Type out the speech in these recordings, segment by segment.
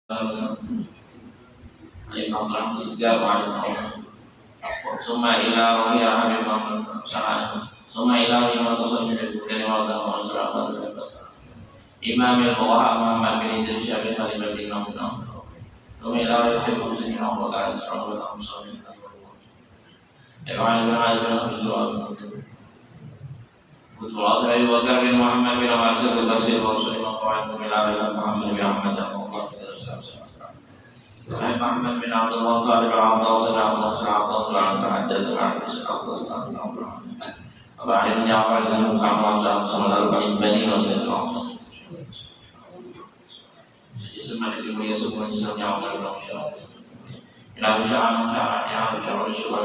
Imam Sugeng Suma ila rohi ahli Muhammad Sallallahu Suma ila lima tusan min al-Qur'an wa ta'ala sallallahu Imam al-Bukhari Muhammad bin Idris Syafi'i Khalifah Nabi Suma ila rohi Muslimin wa ta'ala sallallahu alaihi wasallam Ibn al-Hazm Betul Allah Bakar bin Muhammad bin Amasir Tafsir Rasul Imam Qawaid bin Muhammad bin Ahmad Sahih Muhammad bin Abdul Muttalib bin Abdul Salam bin Abdul Salam bin Abdul Salam bin Abdul Salam Ja'far bin Muhammad sallallahu alaihi bani Rasulullah Ismail bin Yusuf bin Ja'far bin Rasulullah Ila sya'an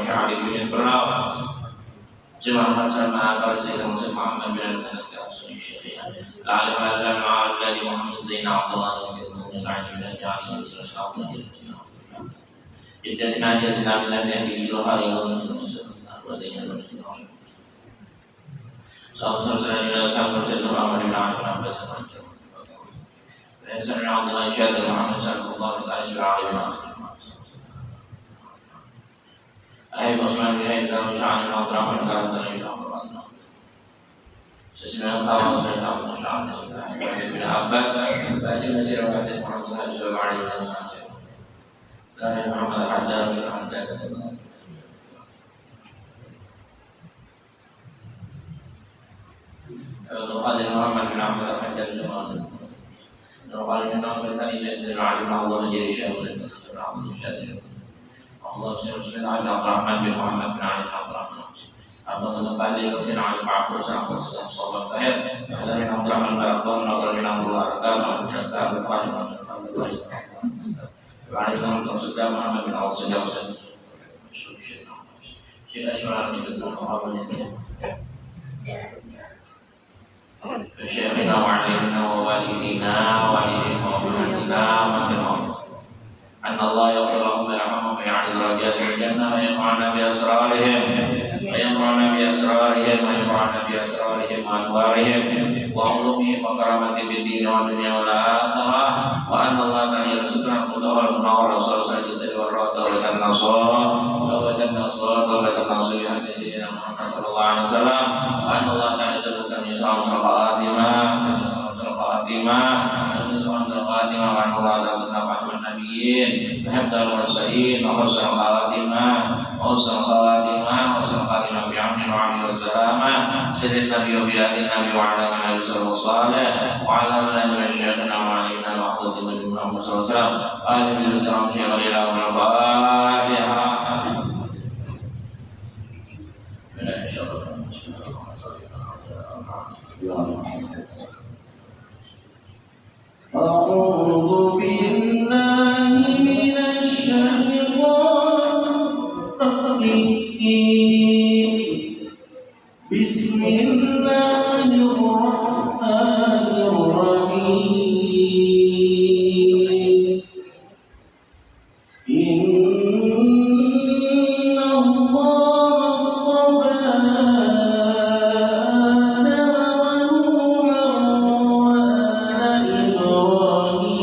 sya'ari bin Bernal Jemaah sama kalau saya Muhammad bin Al-Qasim Syekh Lalu alam ma'al Muhammad Zainal Abdullah bin Al-Ajib Ja'ali Jadi nanti sedang yang di hari ini Salam sama bin Abbas dan saya Abdullah Syekh Muhammad sallallahu alaihi wasallam Ayat Osman bin Haidar Syahid Abdurrahman Karantan Insyaallah. Sesudah tahu saya tahu Insyaallah. Bin Abbas masih riwayat Muhammad sallallahu alaihi wasallam. Dan Muhammad Haddad bin Haddad. Al-Qadhi Muhammad bin Ahmad Haddad Jamal. Al-Qadhi Muhammad tadi dari alim Allah jadi syekh dan Allah SWT Abdurrahman bin Muhammad bin Ali Abdurrahman Abdullah Bali Rasul Ali Ma'afur Sallallahu Alaihi Wasallam Hasan bin Abdurrahman bin Abdullah bin Abdullah Arkam bin Abdullah bin Abdullah bin Abdullah Muhammad bin Allah SWT Syekh Asy'ari bin Muhammad Syekhina wa alimna wa walidina wa walidina wa walidina wa أن الله يغفر لهم ويرحمهم ويعلي درجات في الجنة وينفعنا بأسرارهم وأنوارهم وعلومهم وكرامتهم في الدين والدنيا والآخرة وأن الله كان يرزقنا الهدى والمنور والصلاة والروضة والنصر بحق سيدنا محمد صلى الله عليه وسلم وأن الله كان يتوسل يسعى وأن الله تعالى النبيين وحفظ المرسلين وحسن الخاتمة بعمد وعمل والسلامة سر النبي وبيات النبي وعلى من النبي صلى الله عليه وسلم وعلى من أجمع شيخنا وعلمنا وأحضر النبي محمد صلى الله عليه وسلم آل من الكرام شيخ الإله من الفاتحة أعوذ بالله من الشيطان الرجيم بسم الله الرحمن الرحيم إن الله اصطفى آدم ونوحا وآل إبراهيم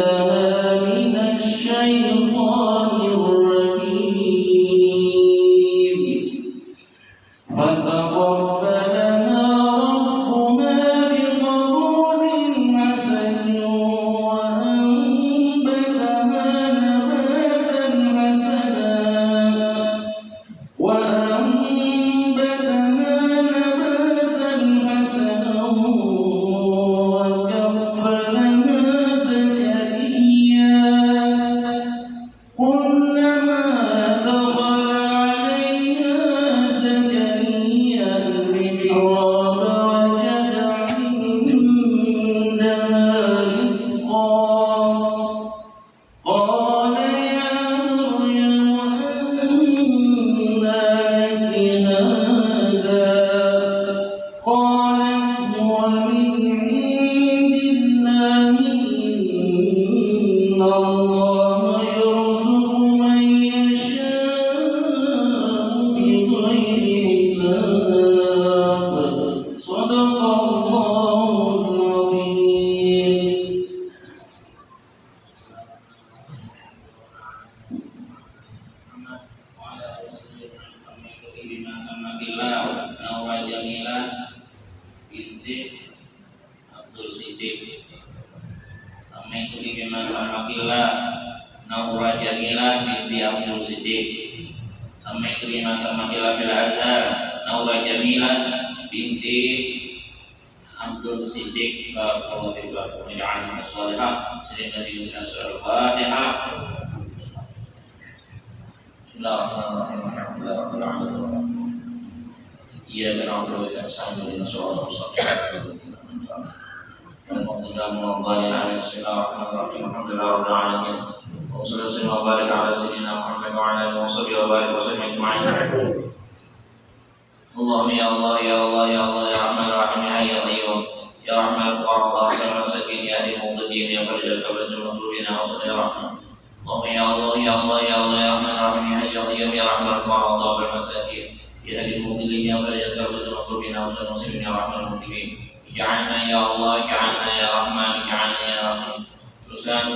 لها من الشيطان الرجيم فتقبلها ربها بقبول حسن وأنبتها نباتا حسنا وكفلها زكريا كلما دخل عليها زكريا المحراب وجد عندها رزقا قال يا مريم أنى لك هذا قالت هو من عند الله إن الله يرزق من يشاء بغير حساب صدق الله العظيم. bima samakillah Naura Jamilah binti Abdul Siddiq Samaitu bima samakillah Naura Jamilah binti Abdul Siddiq Samaitu bima samakillah fil Azhar Naura Jamilah binti Abdul Siddiq barakallahu fiik wa ja'alna shalihah Nabi sallallahu alaihi wasallam. Bismillahirrahmanirrahim. Iya benar-benar yang sangat dinusul Bismillahirrahmanirrahim. Alhamdulillahirabbil alamin. Wassalatu wa barik ala sayyidina Muhammad wa ala alihi wa barik wa sallim ajma'in. Allahumma ya Allah ya Allah ya Allah ya Rahman Rahim ya Qayyum ya Rahman wa Rahman sakin ya Muqtadir ya Farijal kabajul mahdubina wa sallallahu rahman. Allahumma ya Allah ya Allah ya Allah ya Rahman Rahim ya Qayyum ya Rahman wa Rahman sakin ya Muqtadir ya Farijal kabajul mahdubina wa sallallahu muslimin ya Rahman muhdimin. Ja'alna ya Allah ja'alna ya Rahman ja'alna ya Rahim. Terusan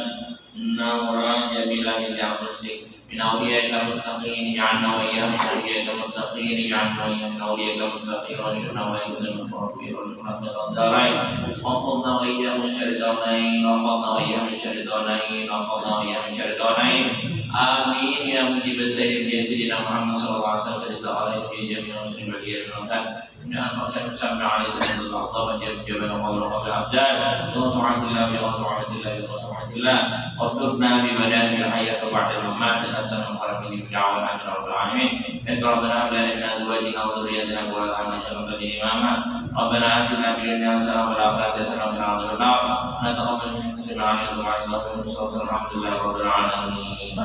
Naura Jamilah binti Abdul Siddiq من أوليائك المتقين اجعلنا وإياهم من أوليائك المتقين اجعلنا وإياهم من أوليائك المتقين وارزقنا وإياهم من المقربين وارزقنا خير الدارين واحفظنا وإياهم من شر الدارين واحفظنا وإياهم من شر الدارين واحفظنا وإياهم من شر الدارين آمين يا مجيب السيد سيدنا محمد صلى الله عليه وسلم صلى عليه في جميع المسلمين والدين والمكان إن المرسل سمع عليه سيد الأعظم جل جلاله وقبل الأبدان بصحة الله بصحة الله بصحة الله واطلبنا بمداد الحياة بعد الممات الحسن والخلق بدعوة الحمد رب العالمين إن ربنا هب لنا من أزواجنا وذريتنا قرة أعين واجعلنا للمتقين إماما ربنا آتنا في الدنيا حسنة وفي الآخرة حسنة وقنا عذاب النار نتقبل منك سمع علينا وعلى الله والرسول الحمد لله رب العالمين.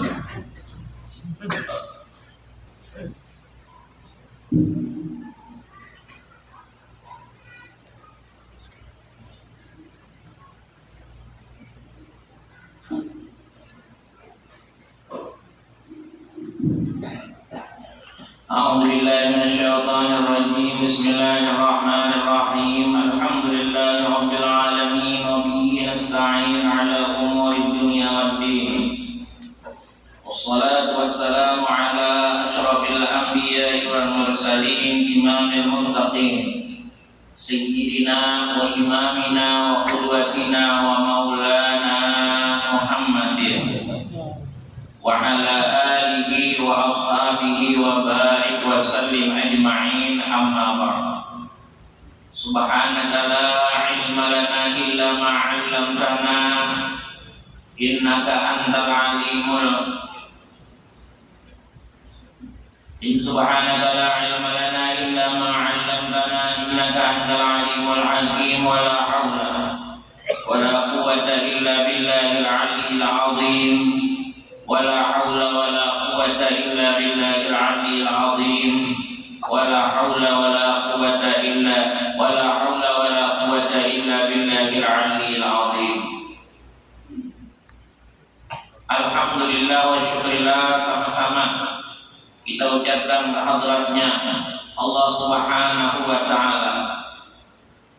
أعوذ بالله من الشيطان الرجيم بسم الله الرحمن الرحيم الحمد لله رب العالمين وبه نستعين على أمور الدنيا والدين والصلاة والسلام على أشرف الأنبياء والمرسلين إمام المتقين سيدنا وإمامنا وقدوتنا ومولانا محمد وعلى آله وأصحابه وبارك وسلم أجمعين أما بعد سبحانك لا علم لنا إلا ما علمتنا إنك أنت العليم سبحانك لا علم لنا إلا ما علمتنا إنك أنت العليم الحكيم ولا حول ولا قوة إلا بالله العلي العظيم ولا حول ولا قوة إلا بالله العلي العظيم ولا حول ولا قوة إلا بالله العلي العظيم. Alhamdulillah wa syukurillah sama-sama kita ucapkan kehadratnya Allah Subhanahu wa Ta'ala.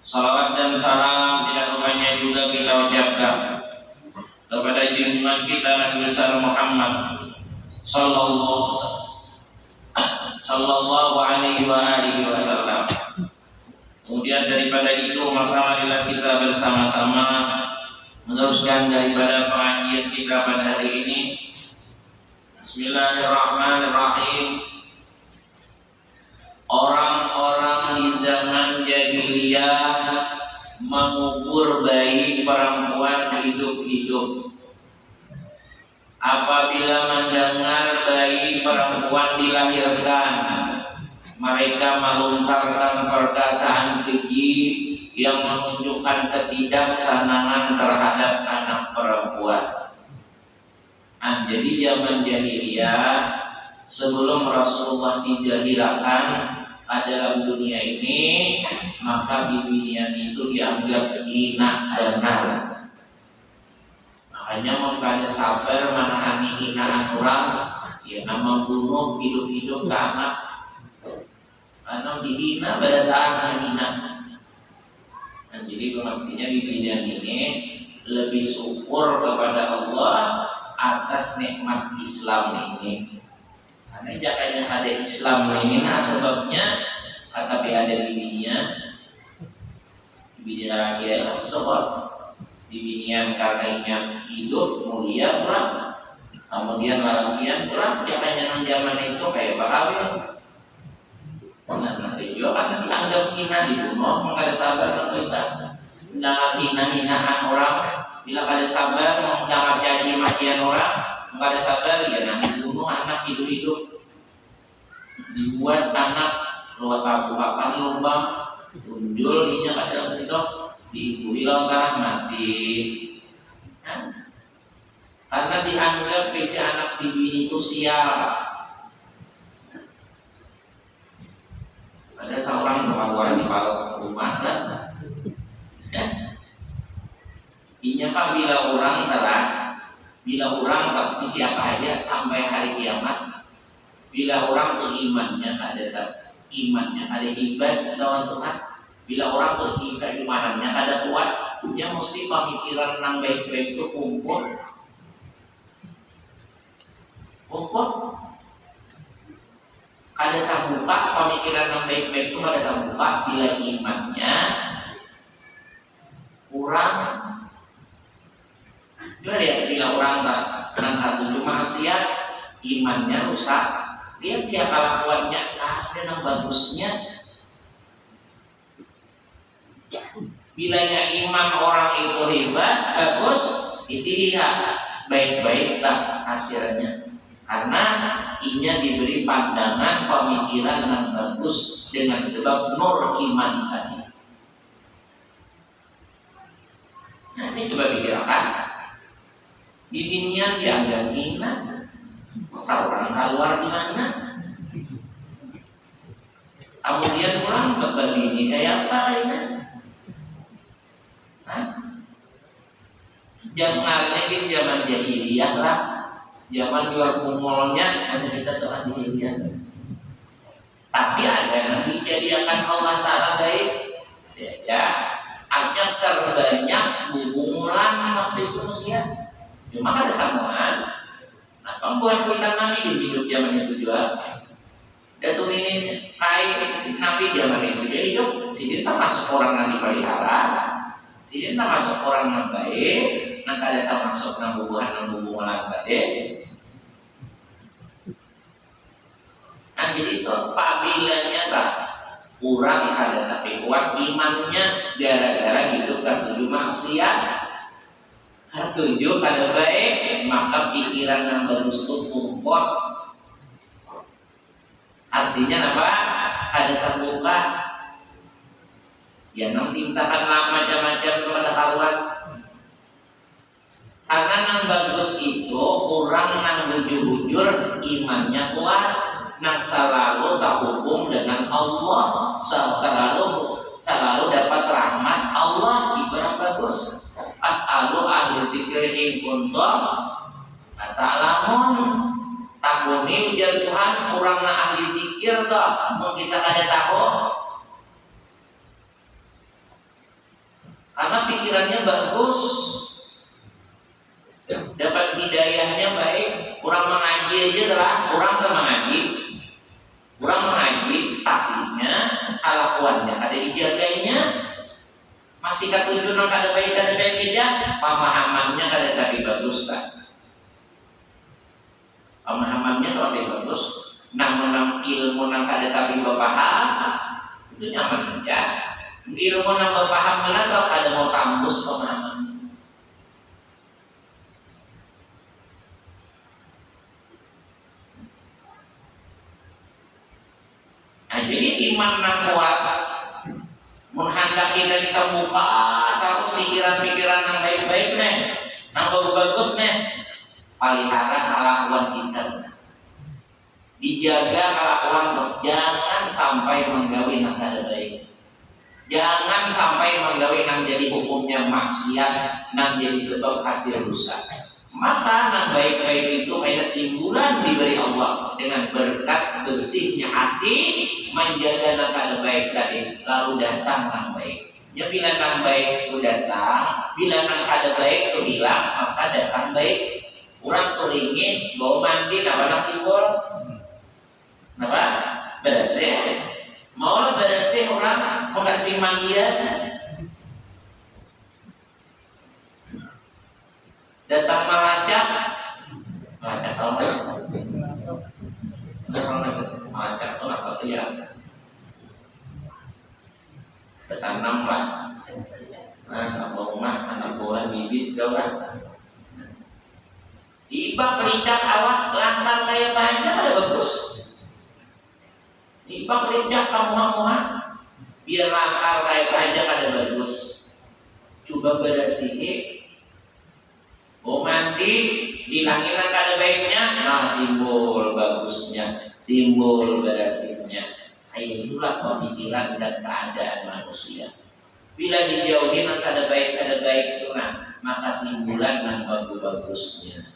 Salawat dan salam tidak lupa juga kita ucapkan kepada junjungan kita Nabi besar Muhammad sallallahu alaihi wa alihi wasallam. Kemudian daripada itu maka marilah kita bersama-sama meneruskan daripada pengajian kita pada hari ini. Bismillahirrahmanirrahim. Orang-orang di zaman jahiliyah mengubur bayi perempuan hidup-hidup. Apabila mendengar bayi perempuan dilahirkan, mereka melontarkan perkataan keji yang menunjukkan ketidaksenangan terhadap anak perempuan. Jadi zaman jahiliyah sebelum Rasulullah didahirakan dalam dunia ini, maka bibinya itu dianggap hina benar. Makanya mengkada sabar menangani hinaan orang, ya nama bunuh hidup-hidup ke anak. Karena dihina berada hina. Dan jadi mestinya bibinya ini lebih syukur kepada Allah atas nikmat Islam ini. Karena jangan ada Islam ini, nah sebabnya tapi ada bibinya lagi sebab bibinya kakaknya hidup mulia kurang, kemudian lalakian kurang, jangan zaman itu kayak bakawin. Nah, juga karena dianggap hina dibunuh, maka ada sabar kita. Mendengar hina-hinaan orang, bila ada sabar mendengar caci makian orang, maka ada sabar ya nanti bunuh anak hidup-hidup. Dibuat anak luar bukakan lubang, tunjul inya kat dalam situ, diibui lontar mati. Karena dianggap si anak bibi itu sial. Ada seorang keluar di bawah rumah lah. Inya pak bila orang terang, bila orang tapi siapa aja sampai hari kiamat, bila orang berimannya ada ibadah lawan Tuhan, bila orang beribadah imanannya ada kuat, dia mesti pemikiran yang baik-baik itu kumpul. Kada terbuka pemikiran yang baik-baik itu kada terbuka bila imannya kurang. Coba lihat bila orang tak tujuh maksiat, imannya rusak. Lihat dia kelakuannya ada yang bagusnya. Bila iman orang itu hebat, bagus, itu iya baik-baik tak hasilnya. Karena inya diberi pandangan pemikiran yang bagus dengan sebab nur iman tadi. Nah ini coba pikirkan, bibinya dianggap hina, seorang keluar di mana? Kemudian pulang ke Bali ini kayak apa ini? Zaman jahiliyah lah. Zaman jual kumulnya masih kita telah dihilian. Tapi ada yang dijadikan Allah Ta'ala baik. Ya, artinya terbanyak hubungan waktu itu manusia. Cuma ada samaan. Nah, pembuat kulitan Nabi di hidup zaman itu juga. Datuk ini kain Nabi zaman itu juga hidup. Sidin termasuk orang yang dipelihara. Sidin termasuk orang yang baik. Nah, ada termasuk hubungan baik. Nah jadi itu apabila nyata kurang ada tapi kuat imannya gara-gara hidup ketujuh maksiat, ketujuh kada baik, maka pikiran yang bagus itu kumpul. Artinya apa? Kada terbuka. Ya nang tindakan macam-macam kepada kawan. Karena yang bagus itu orang yang bujur-bujur imannya kuat. Nak selalu terhubung dengan Allah, selalu dapat rahmat Allah. Ibarat bagus. As'alu ahli dzikri in kuntum ta'lamun. Tahuni ujar Tuhan kurangna ahli dzikir toh, mun kita kada tahu. Karena pikirannya bagus. Kurang mengaji aja adalah kurang mengaji. Kurang mengaji, tapinya kelakuannya kada dijagainya. Masih ketujuan kada baik aja, pemahamannya kada tadi bagus kan. Pemahamannya kalau bagus, namun ilmu nang kada tapi berpaham itu nyaman aja. Ilmu nang berpaham mana kalau kada mau tambus pemahaman. Nah, jadi iman nang kuat menghendaki dari terbuka terus pikiran-pikiran yang baik-baik nih, yang bagus-bagus nih, pelihara kelakuan kita, dijaga kelakuan, jangan sampai menggawe yang kada baik, jangan sampai menggawe yang jadi hukumnya maksiat, yang jadi sebab hasil rusak. Maka yang baik-baik itu ada timbulan diberi Allah dengan berkat bersihnya hati, menjaga yang kada baik tadi, lalu datang yang baik. Ya bila yang baik itu datang, bila yang kada baik itu hilang, maka datang baik. Orang tuh ringis, bau mandi, apa nak timbul? Apa? Bersih. Maulah bersih orang mengasih mandian. Datang melacak tahu melacak tuh apa tuh ya? Bertanam lah, anak buah bibit kau kan? Tiba kelicak awak langkah kayak banyak ada bagus. Tiba kelicak kamu biar langkah kayak banyak ada bagus. Coba berasihi. Mandi dihilangin kada baiknya, nah timbul bagusnya, timbul bersihnya. Itulah pemikiran dan keadaan manusia. Bila dijauhin kada baik itu, nah maka timbulan yang bagus-bagusnya.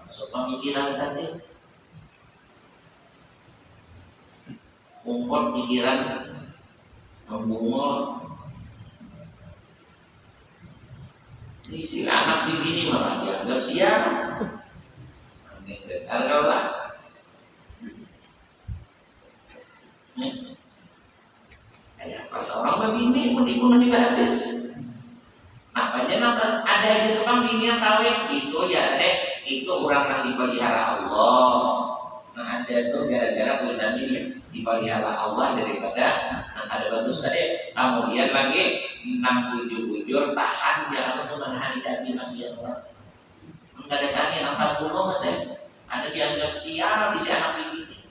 So pemikiran tadi, umpot pikiran membungol. Isi anak bini malah dianggap siapa? Kalau lah, kayak pas orang begini pun dibahas. Apanya nampak ada di tukang bini yang kawin itu ya deh, itu orang yang dipelihara Allah. Nah ada tuh gara-gara punya ini dipelihara Allah daripada ada bagus tadi. Kemudian lagi 6 bujur tahan jangan untuk menahan candi magia orang. Enggak ada candi angkat bulung ada dianggap siapa bisa anak ini.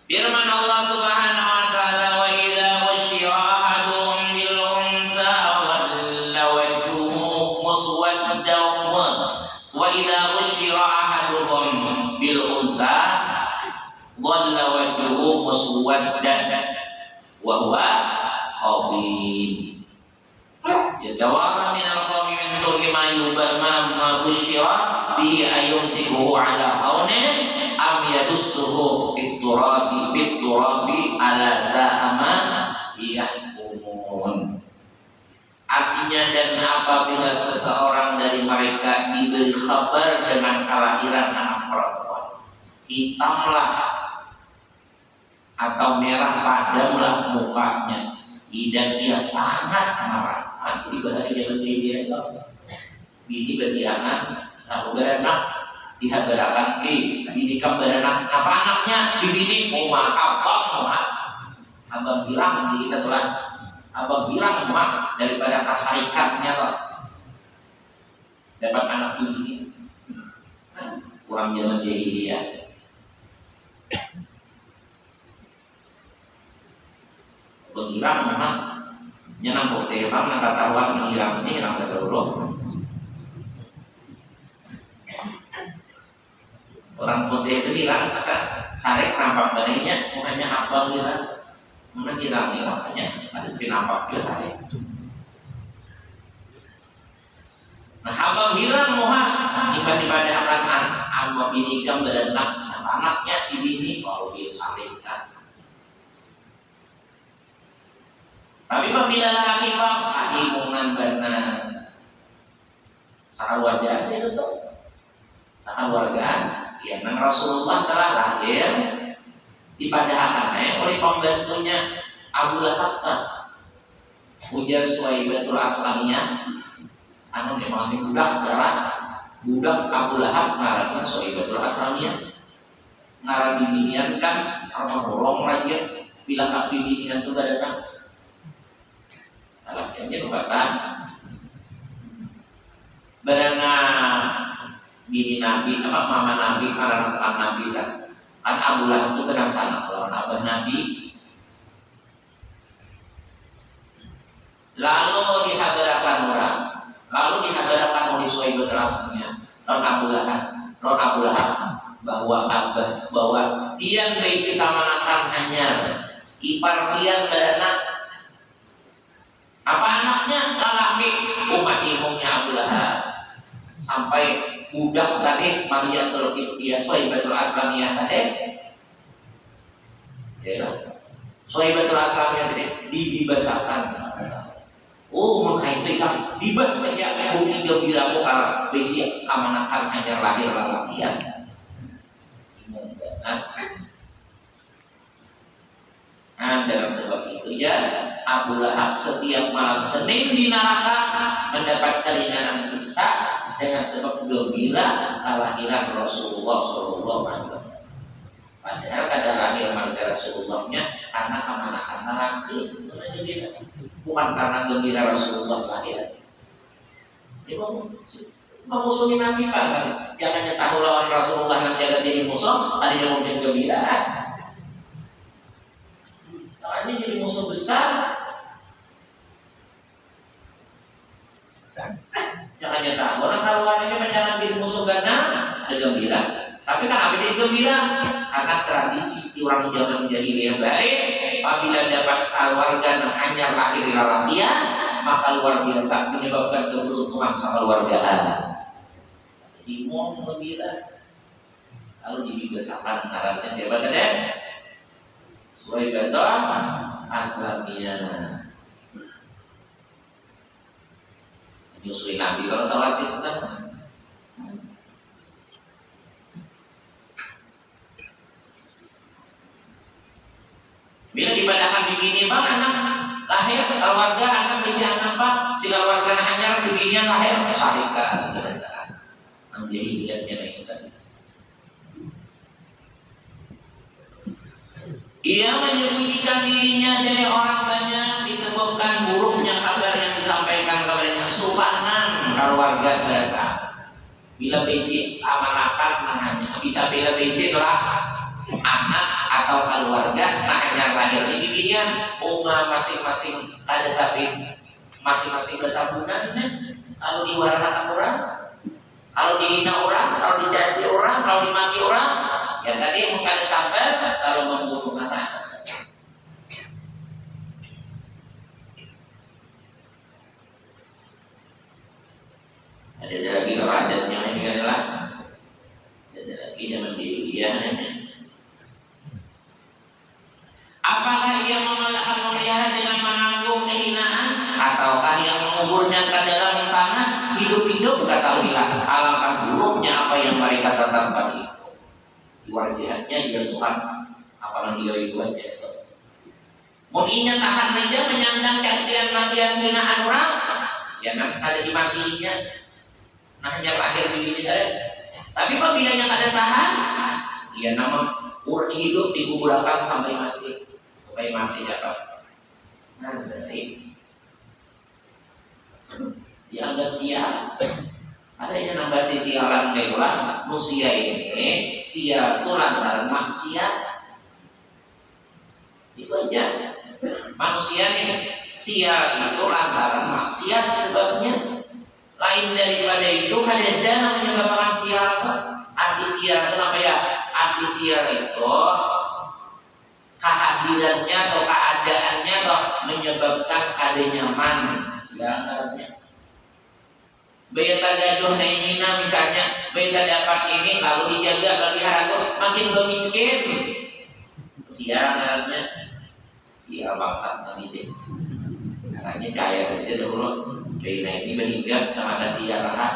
Firman Allah Subhanahu wa taala, wa idza busyira ahaduhum bil untha walla wajhuhu muswaddan wa idza busyira ahaduhum bil unsa walla wajhuhu muswaddan wa huwa qadim. Ya jawab min al-qawmi min su'i ma yubama busyira bihi ayumsikuhu ala hawnin am yadussuhu fit turabi ala za'ama yahkumun. Artinya, dan apabila seseorang dari mereka diberi kabar dengan kelahiran anak perempuan, hitamlah atau merah padamlah mukanya, dan dia sangat marah. Nanti dibahas di jalan dia itu. Ini berarti anak, aku beranak, dia beranak ini kamu beranak, apa anaknya? Dibini, abang bilang di kita tulang, abang bilang daripada kasarikannya loh, dapat anak ini, kurang zaman jahiliyah. Menghilang memang nyenang bukti memang nak ketahuan menghilang ini hilang betul. Orang putih itu hilang asal sarek nampak badannya mukanya abang hilang, mana hilang nih katanya ada nampak dia sarek. Nah abang hilang muha tiba-tiba ada akan abang ini jam berenak anaknya ini baru dia sarekkan. Tapi apabila laki-laki himungan benar, Abu Lahab tah ujar Suwaibatul Aslamiyah anu memang budak darah budak Abu Lahab ngaranna Suwaibatul Aslamiyah ngaran bibinian kan orang raja bila kak bibinian tuh gak datang alah yang kata barana bini Nabi apa mama Nabi karena anak Nabi kan Abu Lahab itu benar sana lawan abah Nabi. Lalu dihadarakan oleh Suwaibatul Aslamiyah lawan Abu Lahab bahwa dia berisi kamanakan hanyar ipar pian barana apa anaknya lalaki umat imumnya Abu Lahab sampai budak tadi Mariyatul Qibtiyah Suwaibatul Aslamiyah tadi ya Suwaibatul Aslamiyah tadi dibibasakan mengkait itu kan bibas saja bukti gembira kalau besi kamanakan hanya lahir lalakian dalam sebab itu ya Abu Lahab setiap malam Senin di neraka mendapat keringanan siksa dengan sebab gembira kelahiran Rasulullah Shallallahu Alaihi Wasallam. Padahal kadar lahir marga Rasulullahnya karena kamanakan laki bukan karena gembira Rasulullah lahir. Dia mau musuhin Nabi kan? Jangan tahu lawan Rasulullah nanti ada jadi musuh, ada yang mungkin gembira. Soalnya jadi musuh besar. Jangan tahu orang kalau ini jangan jadi musuh gana, ada gembira. Tapi kenapa jadi gembira? Karena tradisi orang zaman jahiliyah baik. Apabila dapat keluarga hanya lahir di lalakian, maka luar biasa menyebabkan keberuntungan sama keluarga. Jadi mau gembira. Lalu dibiasakan caranya siapa tadi? Suwaibatul Aslamiyah. Nyusuin Nabi kalau salat itu kan. Bila dibadakan begini pak anak lahir keluarga anak bisa anak pak si keluarga hanya beginian lahir syarikat menjadi lihatnya itu tadi. Ia menyembunyikan dirinya dari orang banyak disebabkan buruknya kabar yang disampaikan kepadanya sukanan keluarga mereka. Bila besi amanakan namanya bisa bila besi lah anak atau keluarga hanya lahir ini dia masing-masing ada tapi masing-masing ketabungan kalau diwarakan orang kalau dihina orang kalau dijanji orang kalau dimaki orang yang tadi bukan sabar kalau membunuh anak. Ada lagi kalau adatnya ini adalah ada lagi zaman jahiliyah. Apakah ia memelihara dengan menanggung kehinaan ataukah yang menguburnya ke dalam tanah hidup-hidup? Ketahuilah alangkah buruknya apa yang mereka tetapkan itu. Wajahnya ya Tuhan apalagi dari Tuhannya itu. Mungkinnya tahan saja menyandang cacian-makian hinaan orang ya nanti ada dimatinya nah hanya lahir di diri saya. Tapi apabila yang ada tahan ya nama hidup dikuburkan sampai mati. Sampai mati apa? Nah, dari dianggap sial. Ada yang nambah si sialan dewa, manusia ini sial itu lantaran maksiat. Itu aja. Manusia ini sial itu lantaran maksiat sebabnya. Lain daripada itu kadang namanya menyebabkan sial. Anti sial itu apa ya? Anti sial itu kehadirannya atau keadaannya atau menyebabkan keadaan sialannya. Bayi gaduh naimina misalnya, bayi dapat ini lalu dijaga lalu diharap makin miskin. Sialannya sial bangsa tadi deh. Misalnya kaya aja dulu, bayi ini berhijab sama ada sialan.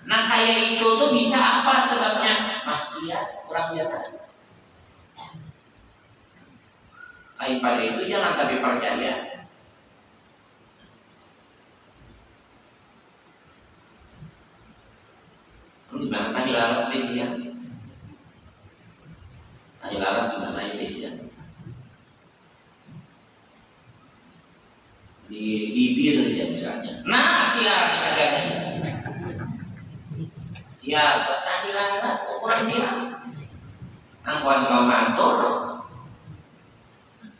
Nah kaya itu tuh bisa apa sebabnya? Maksiat kurang biasa. pada itu jangan tapi percaya. Gimana tadi lalat tes ya? Tadi lalat gimana tes ya? Di bibir dia misalnya. Nah siap kerjanya. Siap tadi lalat ukuran siap. Angkuhan kau mantul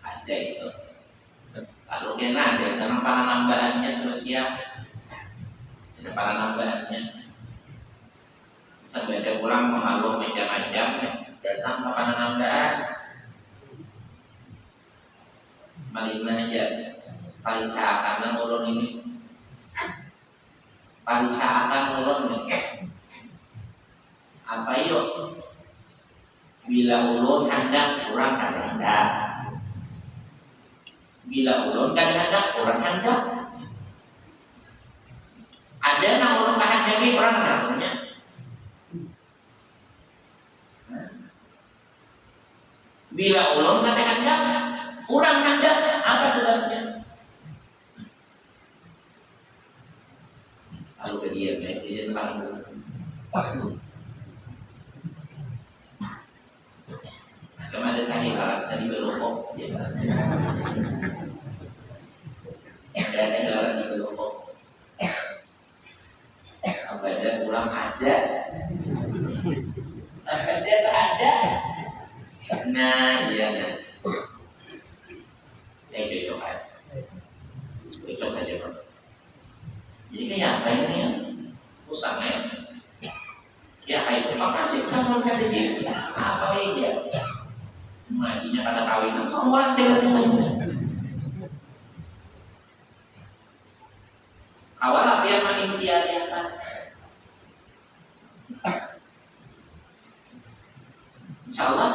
ada itu. Kalau kena ada karena para nambahannya selesai. Ada para nambahannya. Sampai ada pulang mengaluh macam-macam datang ke para nambahan. Malina aja parisa akan ulun ini. Parisa akan ulun nih. Apa yuk? Bila ulun hendak kurang kada hendak. Bila ulun kada hendak kurang hendak. Ada nang ulun kehendaki kurang hendaknya. Bila ulun kada hendak kurang hendak, apa sebabnya? Lalu ke dia message tentang cuma ada tadi lalat tadi berlokok ya kan? Ada lalat di berlokok apa ada pulang ada apa ada ada nah iya nah cocok aja bro. Jadi kayak apa ini ya usahanya ya kayak apa sih kamu kan jadi apa ini ya majinya pada kawinan semua ceritanya awal apa yang manintian ya kan insyaallah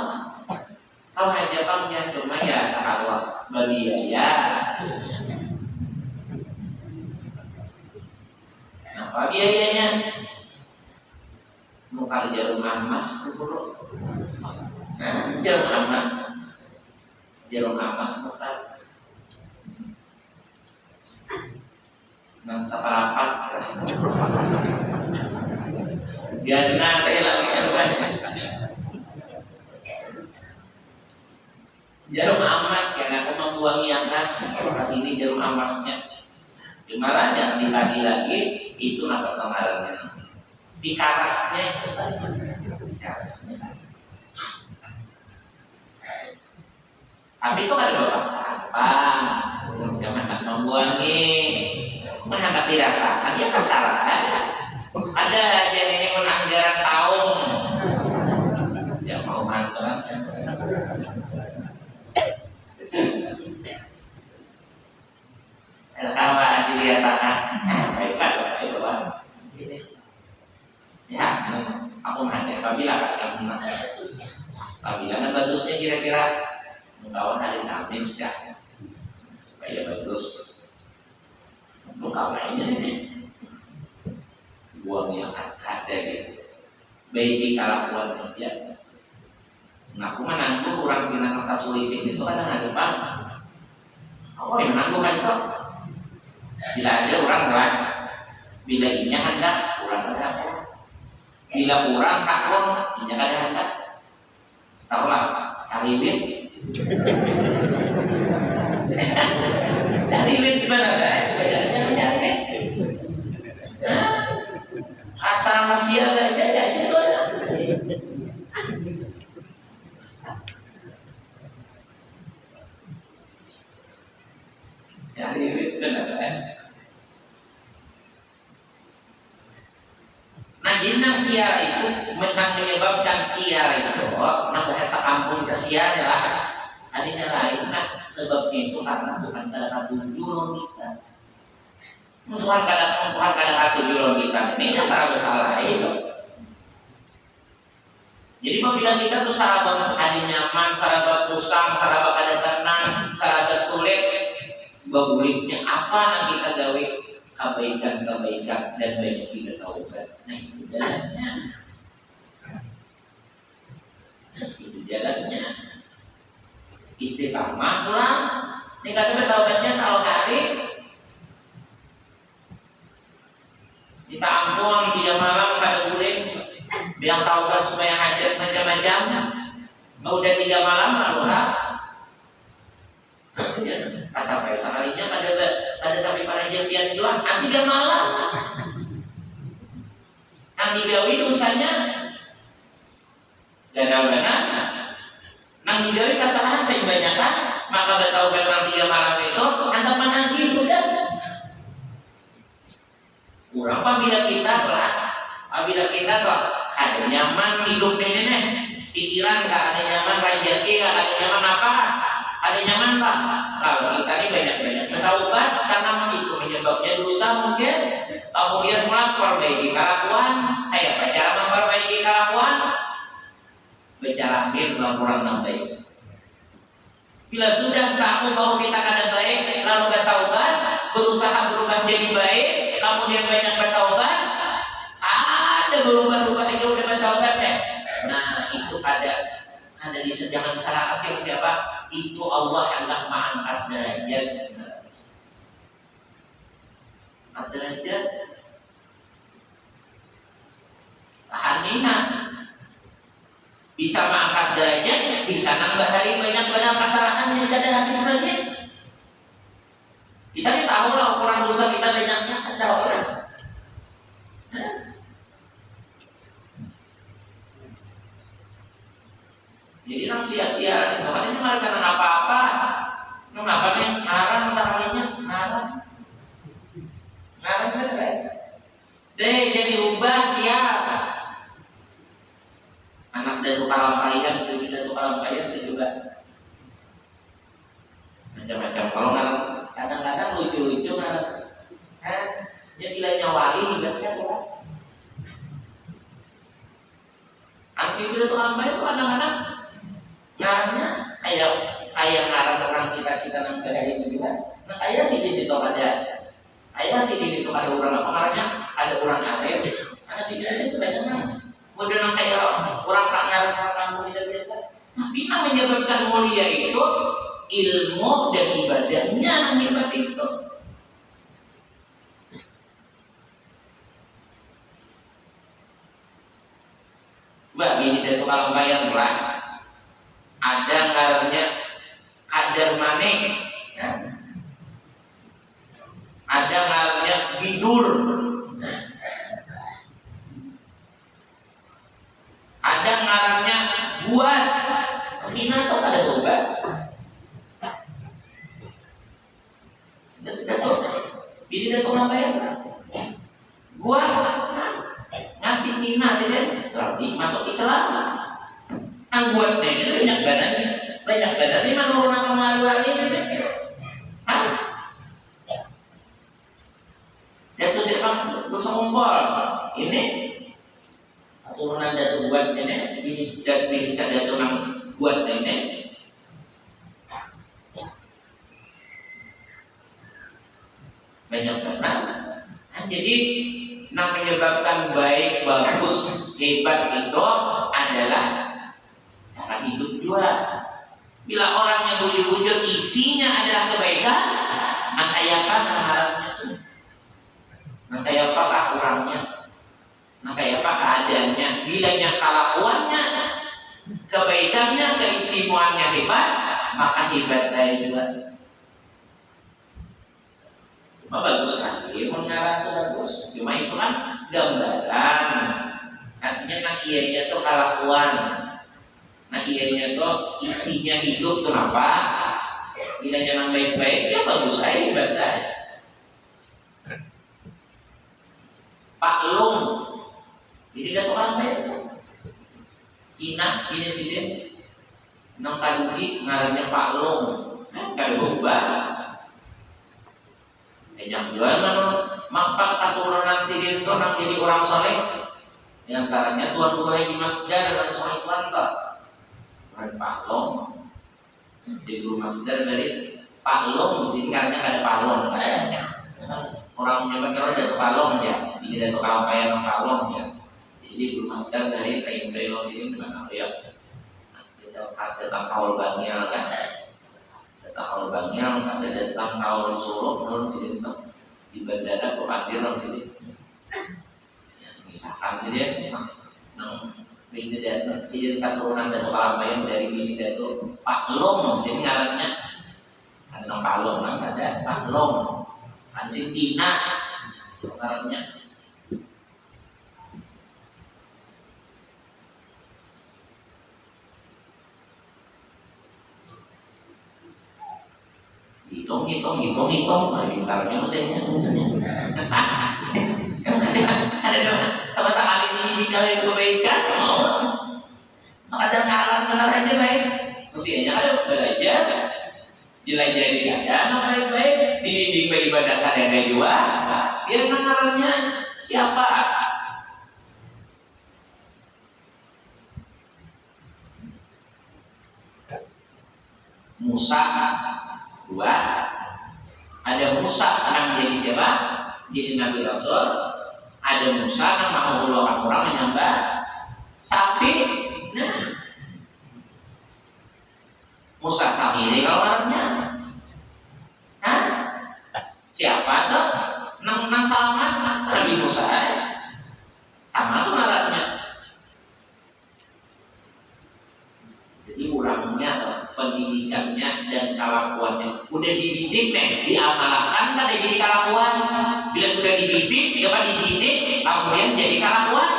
kalau aja kamunya cuma ya kalau berbiaya apa biayanya mau kerja rumah emas dulu. Nah, jarum emas bukan nang saparapat gana telah serban jarum emas karena aku membuangi angkat ke sini jarum emasnya gimana jangan dikaji lagi itu apa kemarinnya di karasnya itu tadi di karasnya. Tapi itu ada bapak sampah, jangan hendak membuangi, hendak dirasakan ya kesalahan. Ada jadi ini anggaran tahun, yang mau mantuan. Kalau dilihat baiklah, baiklah. Ya, aku nanya, apabila bagusnya kira-kira membawa hari Kamis ya, supaya bagus. Bukan lainnya nih, buang yang ada gitu. Baik kalakuan dia. Nah, aku menangguh orang pinang kata sulisin itu kadang ada bang. Aku yang menangguh itu. Bila ada orang lain, bila inya hendak kurang hendak. Bila kurang takon, inya kada hendak. Tahulah, karibin. Karibin gimana guys? Jangan cari. Asal manusia aja. Karibin benar kan? Nah, jenang siar itu menyebabkan siar itu, nah bahasa kampung kita siar adalah tadinya lain. Nah, sebabnya itu karena Tuhan kada katujulun kita. Musuhan kada katujulun kita. Ini salah bersalah itu. Jadi apabila kita tuh salah hadi nyaman, salah pusang, salah kada tenang, salah sulit, sebab buliknya apa yang kita gawe kebaikan dan banyak tidak tahu kan. Nah itu jalannya. istiqamah pulang. Ini kata taubatnya kalau hari minta ampun 3 malam pada guling, bilang taubat supaya hajat macam-macam. Udah 3 malam lalu kata Pak sekalinya kada tapi para jadian jual 3 malam. Nang digawi usahanya gana-gana. Nang digawi kesalahan saya banyakan, maka bertaubat nang 3 malam itu antap menagih udah. Kurang apabila kita kok ada nyaman hidup ini nih, pikiran gak ada nyaman, rezeki gak ada nyaman apa? Ada nyaman pak? Kalau kita ini banyak-banyak bertaubat karena itu menyebabnya dosa mungkin. Kemudian mulai perbaiki kelakuan. Ayo cara memperbaiki kelakuan. Bicara akhir kurang baik. Bila sudah tahu bahwa kita kada baik, lalu bertaubat, berusaha berubah jadi baik, kemudian banyak bertaubat, ada berubah-ubah itu udah bertaubat ya. Nah itu ada jangan salah akhir siapa? Itu Allah hendak mengangkat derajat. Derajat tahanina bisa mengangkat derajat, bisa nambah hari banyak benar kesalahan yang tidak ada habis lagi. Kita ini tahu lah ukuran dosa kita banyaknya ada orang. Jadi nang sia-sia ini malah karena apa-apa. Kenapa nih? Ngarang masalahnya, ngarang kan? Jadi ubah siap. Anak dari kalampayan, itu juga macam-macam. Kalau ngarang kadang-kadang lucu-lucu ngarang. Dia bilangnya wali ibaratnya apa? Anak itu kalampayan itu kadang-kadang ngarangnya kayak ngarang orang kita nang dari itu juga. Nah kayak sih di situ ada orang apa ngarangnya ada orang alim. Anak itu itu banyak nang. Kemudian kayak orang ngarang kampung kita biasa. Tapi yang menyebabkan mulia itu ilmu dan ibadahnya menyebab itu. Mbak ini dari tukang bayar lah. Ada ngarannya kadar manik, ya. Ada ngarannya bidur, ya. Ada ngarannya buat, hina atau ada obat. Ini datuk apa ya? Buat ngasih hina sih deh, tapi masuk Islam. Buatnya ini banyak badannya menurun atau melalui ini. Jatuh siapa? Dosa ngumpul. Ini aturan datu buat ini dan bisa datu nang buat ini. Banyak benar. Jadi yang menyebabkan baik, bagus, hebat itu adalah cara hidup juga. Bila orangnya bujur-bujur isinya adalah kebaikan, maka apa harapnya itu? Maka apakah orangnya? Maka apa keadaannya? Bilanya kelakuannya, kebaikannya, keistimewaannya hebat, maka hebat saya juga. Bagus lagi, mengarah itu bagus. Cuma itu kan gambaran. Artinya kan ianya itu kelakuan. Nah ianya itu isinya hidup kenapa? Bila jangan baik-baik ya bagus saya ibadah. Pak Long, ini dia orang baik. Kina ini sini, nang kadudi ngarannya Pak Long, kayak berubah. Yang jual mampak keturunan sidin itu nang jadi orang soleh. Yang antaranya Tuan Guru Haji Masdar dan Sohib Lantar. Pak Long, di Guru Masdar dari Pak Long, singkatnya ada Pak Long. Orang menyebut kalau ada Pak Long ya, ini ada tukang payah Pak Long ya. Jadi Guru Masdar dari Taim Long sini dengan apa ya? Kita tentang kaul bangial kan. Kalau banyak ada datang kalau Solo non sini di bandara kok hadir non sini. Misalkan saja, ini datang sini keturunan dari Palembang dari ini itu Pak Long sini ngarannya. Ada Pak Long, ada Pak Long, ada Sintina ngarannya. hitung, nah pintarnya maksudnya ada sama sekali di kalian kebaikan, sekadar ngalah benar aja baik, mestinya ada belajar, dilajari ada baik, dididik beribadah ada juga, biar mengarangnya siapa? Musa dua, ada Musa akan jadi siapa? Jadi Nabi Rasul. Ada Musa yang mau mengulurkan orang menyembah sapi. Nah, Musa Samiri kalau orangnya, siapa tuh? Nang selamat Nabi Musa sama tuh ngarannya. Jadi orangnya pendidikannya dan kelakuannya udah dididik nih, diamalkan kan jadi kelakuan. Bila sudah dididik, dapat dididik, kemudian jadi kelakuan.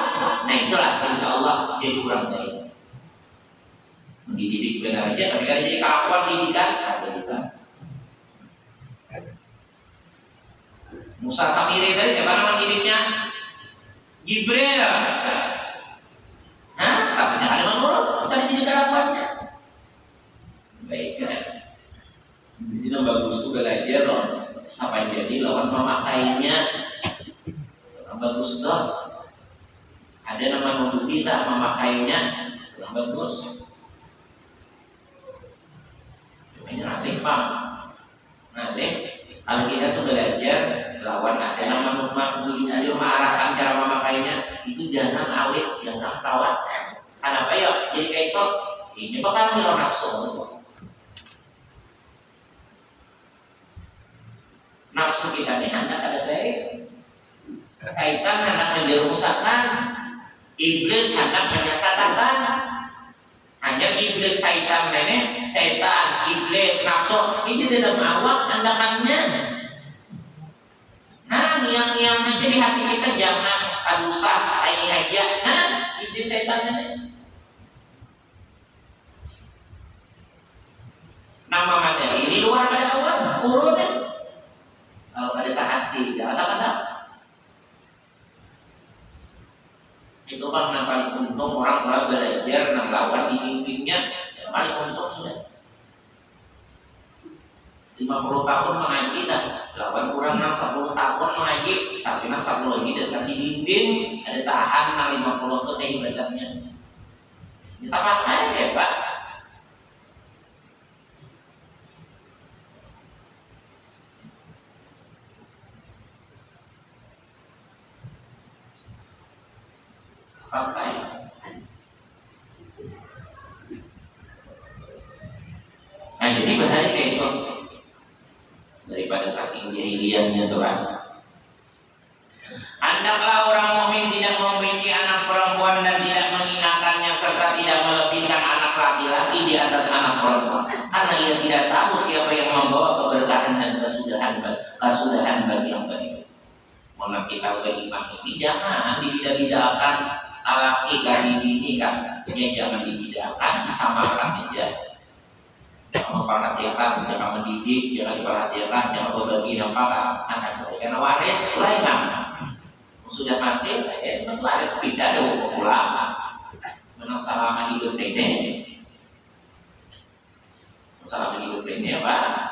Nah itulah insya Allah jadi orang baik. Dididik benar aja, tapi kalau jadi kelakuan didikan, ada juga. Musa Samiri tadi siapa nama didiknya? Jibril. Tapi jangan menurut, kita jadi kelakuannya. Baik kan? Jadi yang bagus itu belajar loh. Sampai jadi lawan memakainya. Yang bagus dong. Ada nama untuk kita memakainya. Yang bagus. Ini nanti pak. Nanti kalau kita tuh belajar lawan ada nama menuju mengarahkan cara memakainya itu jangan awet, jangan kawat. Kenapa ya? Jadi kayak itu ini bakal hilang nafsu. Nafsu kita ini hendak ada baik, syaitan hendak menjerumuskan, iblis hendak menyesatkan. Hanya iblis syaitan ini, syaitan, iblis, nafsu ini dalam awak hendakannya. Nah, niang-niang aja di hati kita jangan usah ini aja. Nah, iblis syaitan ini. Nama materi ini luar pada awak, urut deh. Kalau ada kasih, jangan ada. Itu kan yang paling untung orang belajar nang lawan dibimbingnya yang paling untung sudah. 50 tahun mengaji dah, lawan kurang nang 10 tahun mengaji, tapi nang 10 ini dasar dibimbing, ada tahan nang 50 itu ibadahnya. Kita pakai ya Pak. Pakai. Nah jadi bahaya kayak itu daripada saking jahiliannya tuh kan. Hendaklah orang mukmin tidak membenci anak perempuan dan tidak menghinakannya serta tidak melebihkan anak laki-laki di atas anak perempuan, karena ia tidak tahu siapa yang membawa keberkahan dan kesudahan bagi yang beriman. Mohon kita beriman ini jangan dibidah-bidahkan. Laki kan ini kan, ya jangan dibidakan, disamakan aja. Jangan memperhatikan, jangan mendidik, jangan diperhatikan, jangan berbagi nafkah, akan berikan waris lain. Sudah mati, waris tidak ada hukum ulama. Menang selama hidup ini, selama hidup ini apa?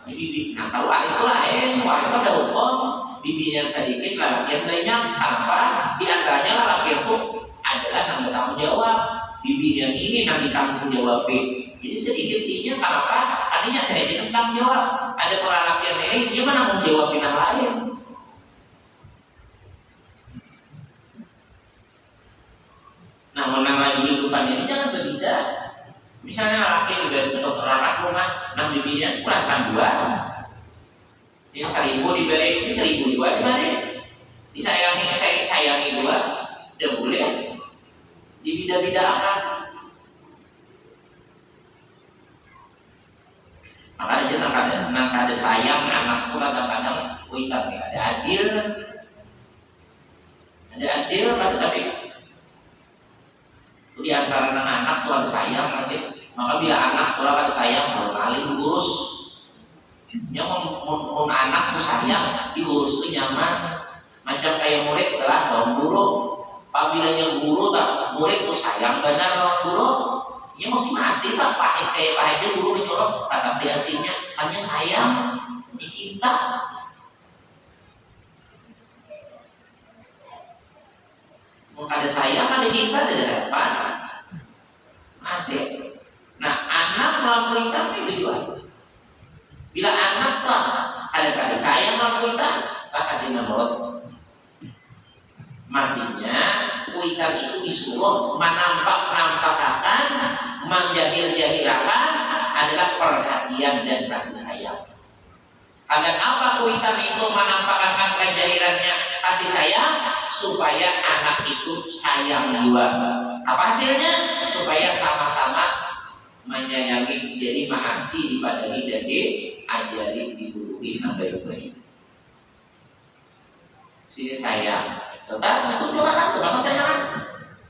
Jadi, nah kalau waris itu lain, waris itu ada hukum. Bibi yang sedikit, laki yang banyak, tanpa di antaranya laki itu adalah yang bertanggung jawab. Bibi yang ini nanti tanggung jawab. Jadi sedikit ini kenapa? Tadinya ada yang tanggung jawab. Ada para laki yang ini, dia menanggung jawab yang lain. Nah, menang lagi kehidupan ini jangan berbeda. Misalnya laki udah untuk perangkat rumah, nanti dua gimana? Disayangi dua, tidak boleh dibida-bidakan. Maka aja nang kada sayang anak tuh kadang-kadang kuitan ada adil tapi itu di antara anak tuh ada sayang nanti. Maka bila anak tuh ada sayang paling urus. Yang mau anak tuh sayang diurus tuh nyaman. Macam kayak murid telah lawan guru. Apabila yang guru tak murid tuh sayang benar lawan guru. Ya masing-masing tak pahit kayak pahitnya guru menyuruh kata priasinya hanya sayang dicinta. Mau ada sayang ada cinta ada harapan masih. Nah anak melakukan itu juga. Bila anak tak ada sayang melakukan bahkan menurut matinya kuitan itu disuruh menampakkan menjahir-jahirakan adalah perhatian dan kasih sayang. Agar apa kuitan itu menampakkan kejahirannya kasih sayang supaya anak itu sayang juga. Apa hasilnya? Supaya sama-sama menyayangi, jadi mengasihi dipadani dan diajari dituruti yang baik-baik. Sini sayang, tetap itu juga kan, kenapa sayang?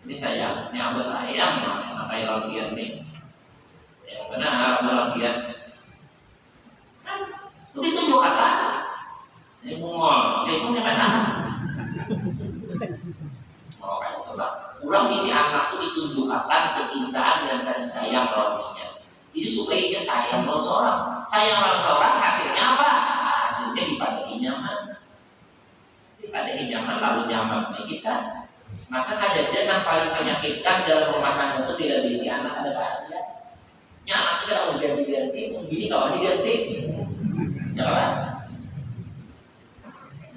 Ini sayang, ini apa sayang? Apa yang lagian nih? Yang benar apa lagian? Itu ditunjuk kata. Ini mongol, saya punya benar. Oh kayak itu lah. Kurang isi anak itu ditunjukkan kecintaan dan kasih sayang lawannya. Jadi supaya dia sayang lawan seorang. Sayang lawan seorang hasilnya apa? Hasilnya dipadai nyaman. Dipadai nyaman lalu nyaman kita. Maka kejadian yang paling menyakitkan dalam rumah tangga itu tidak diisi anak ada bahagia. Ya anak tidak mau ganti-ganti, begini kalau diganti, jangan.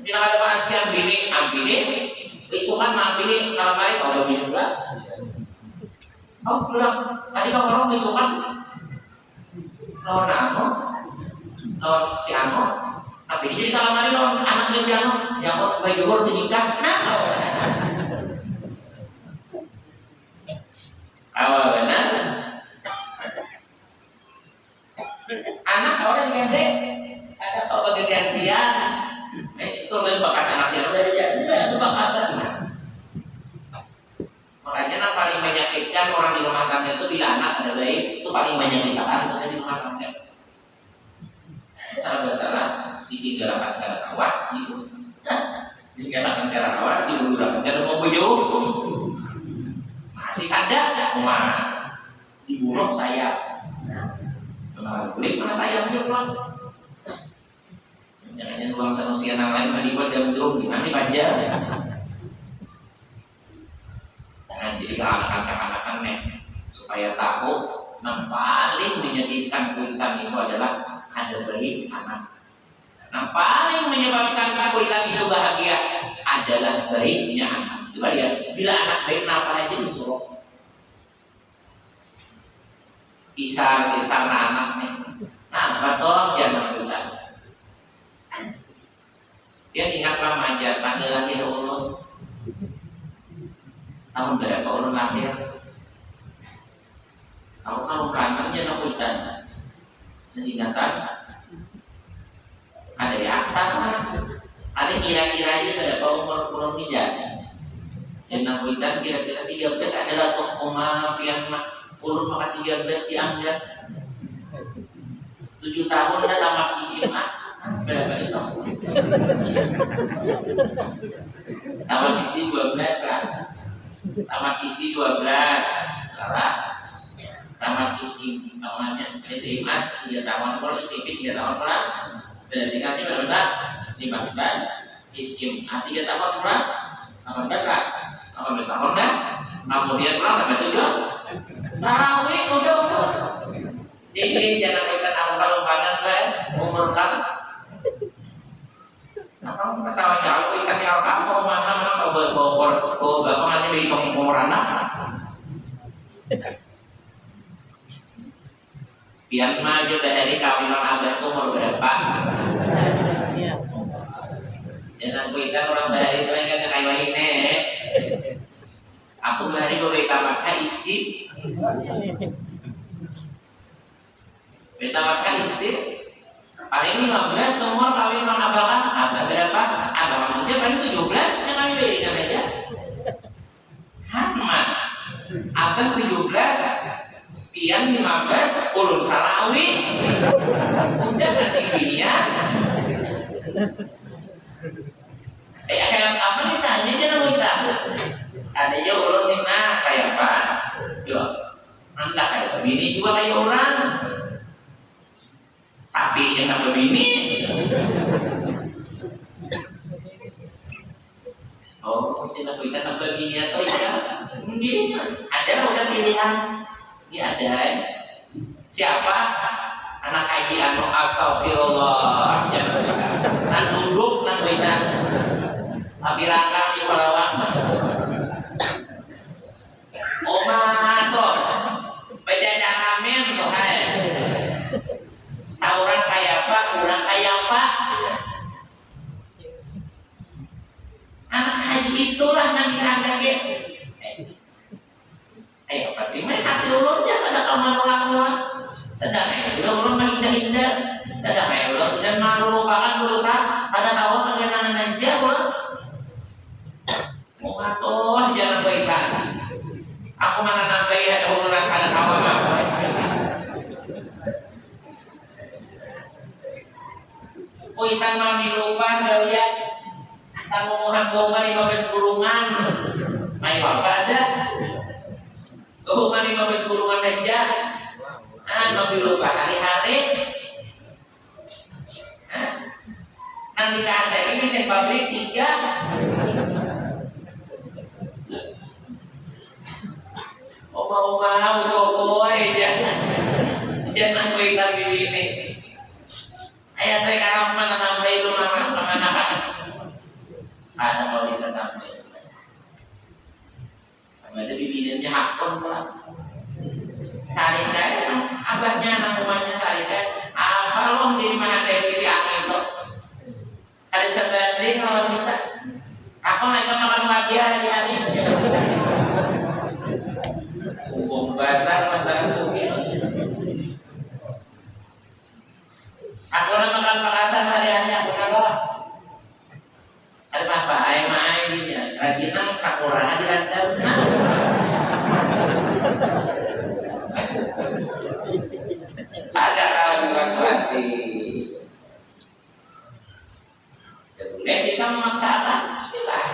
Bila ada bahagia begini, ambil ini. Besokan nampilin kalau kali kalau begini enggak. Kamu bilang tadi kamu orang besokan lawan Ano, lawan si Ano. Tapi jadi kalau kali lawan anaknya si Ano, yang mau baju nikah, nah awal benar. Anak awalnya diganti, ada kalau gantian. Itu kan bekas anak siapa dari jadi itu bakasan. Makanya yang paling menyakitkan orang di rumah tangga itu bila anak ada baik itu paling menyakitkan ada di rumah tangga. Salah ditinggalkan cara kawat gitu. Ditinggalkan cara kawat diulurkan cara mau bejauh. Masih ada rumah dibunuh saya. Kulit mana sayangnya pulang. Jangan uang manusia yang lain dibuat dalam jeruk gimana panjang ya. Nah, jadi anak-anak nih supaya tahu yang paling menyedihkan kuitan itu adalah ada baik anak. Yang paling menyebabkan kuitan itu bahagia adalah baiknya anak. Coba lihat, bila anak baik apa aja disuruh. Kisah anak nih. Nah, betul jangan kuitan. Dia ingatlah manjat tanggal lahir ulun tahun berapa ulun lahir. Kalau kanannya nak hutan ingatan ada yakta ada kira-kiranya berapa umur ulun mijat yang nak hutan kira-kira 13 adalah tuh maaf yang ulun maka 13 dianggap 7 tahun dah tamat SMA. Berapa itu? Tamat istri 12 kan? Tamat istri 12 salah. Tamat istri namanya SMA 3 tahun. Kalau SMP 3 tahun pula berarti nanti berapa? 15 SMA 3 tahun pula 18 lah 18 tahun kan? Kemudian pulang tambah 7 tarawih udah jadi jangan kita tahu kan umur kan kamu ketawa jauh ikan yang kamu mana bawa bapak nanti dihitung umur anak. Biar maju dari kawinan abah itu umur berapa? Jangan kuitan orang bahari itu kan kayak lahine. Aku bahari gue beta maka isti. Beta maka isti. Paling 15 semua kawin non abakan ada berapa? Agama aja paling 17 yang kawin ingat aja. Hama. Abah 17, pian 15, ulun salawi. Udah kasih dunia. Kayak apa nih saja jangan kita. Ada aja ulun nih nah kayak apa? Yo, anda kayak bini juga kayak orang. Sapi yang nggak bini. Oh, tidak kita sampai bini atau iya? Mungkin ada udah pilihan. Ini ada. Siapa? Anak haji anu astagfirullah. Nan duduk nan kita. Tapi rangkang di Palawan. Oma tuh, berjajar amin tuh hai. Orang kayak apa, kurang kayak apa. Anak haji itulah yang dikandangin. Ayo, berarti main hati ulunnya sedang kamu nolak-nolak. Sedang sudah ulun menghindar-hindar. Sedang ulun sudah melupakan berusaha. Ada kawan kegenangan aja ulun. Mau atuh jangan berikan. Aku mana nampai ada urunan ada kawan apa. Kuitan mami lupa gaya. Tanggungan gomba 15 burungan. Main apa ada? Gomba 15 burungan aja. Mami lupa hari-hari. Nanti kata ini mesin pabrik 3. Oma-oma udah boy jangan kuitan ini. Ayat saya karang mana nama itu nama mana kan? Ada kalau kita tambah. Ada bibinya hakon lah. Sari saya, abahnya namanya sari saya. Apa loh di mana devisi aku itu? Ada sebanding kalau kita. Aku lagi makan lagi hari-hari. Batang suki. Aku nak makan pakasan hari-hari aku nggak. Ada apa? Ayam ini ya. Rajinang sakura aja lantar. Ada kalau dipersuasi. Jadi kita memaksakan. Bismillah.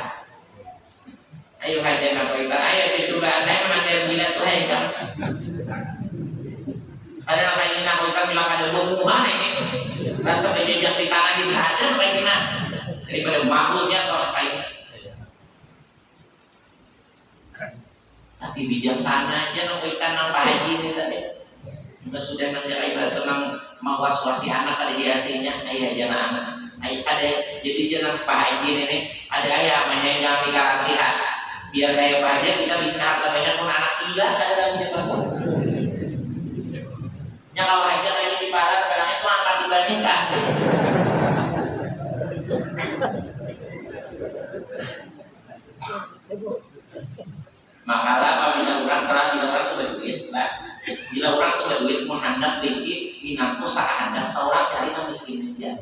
Ayo hajar apa kita? Ayo coba anda menanti bila tuh hai kan? Ada yang kayak nak kita bilang ada buah ini. Rasa berjejak di tanah kita ada kayak gimana? Daripada bambunya atau apa ini? Tapi bijaksana aja nong ikan nong haji ini tadi. Kita sudah menjaga ibarat nong mewaswasi anak ada di aslinya. Ayah jangan anak. Ayah ada jadi jangan Pak Haji ini ada ayah menyanyi dikasihan. Biar kayak Pak Haji kita bisa harta banyak pun anak 3 ada dalam jabatan. Ya kalau Haji kayak di barat kadang itu angkat dibandingkan. Makalah apabila orang telah bila orang itu berduit lah. Bila orang itu berduit pun hendak besi minat tuh saat hendak seorang cari nama miskin aja.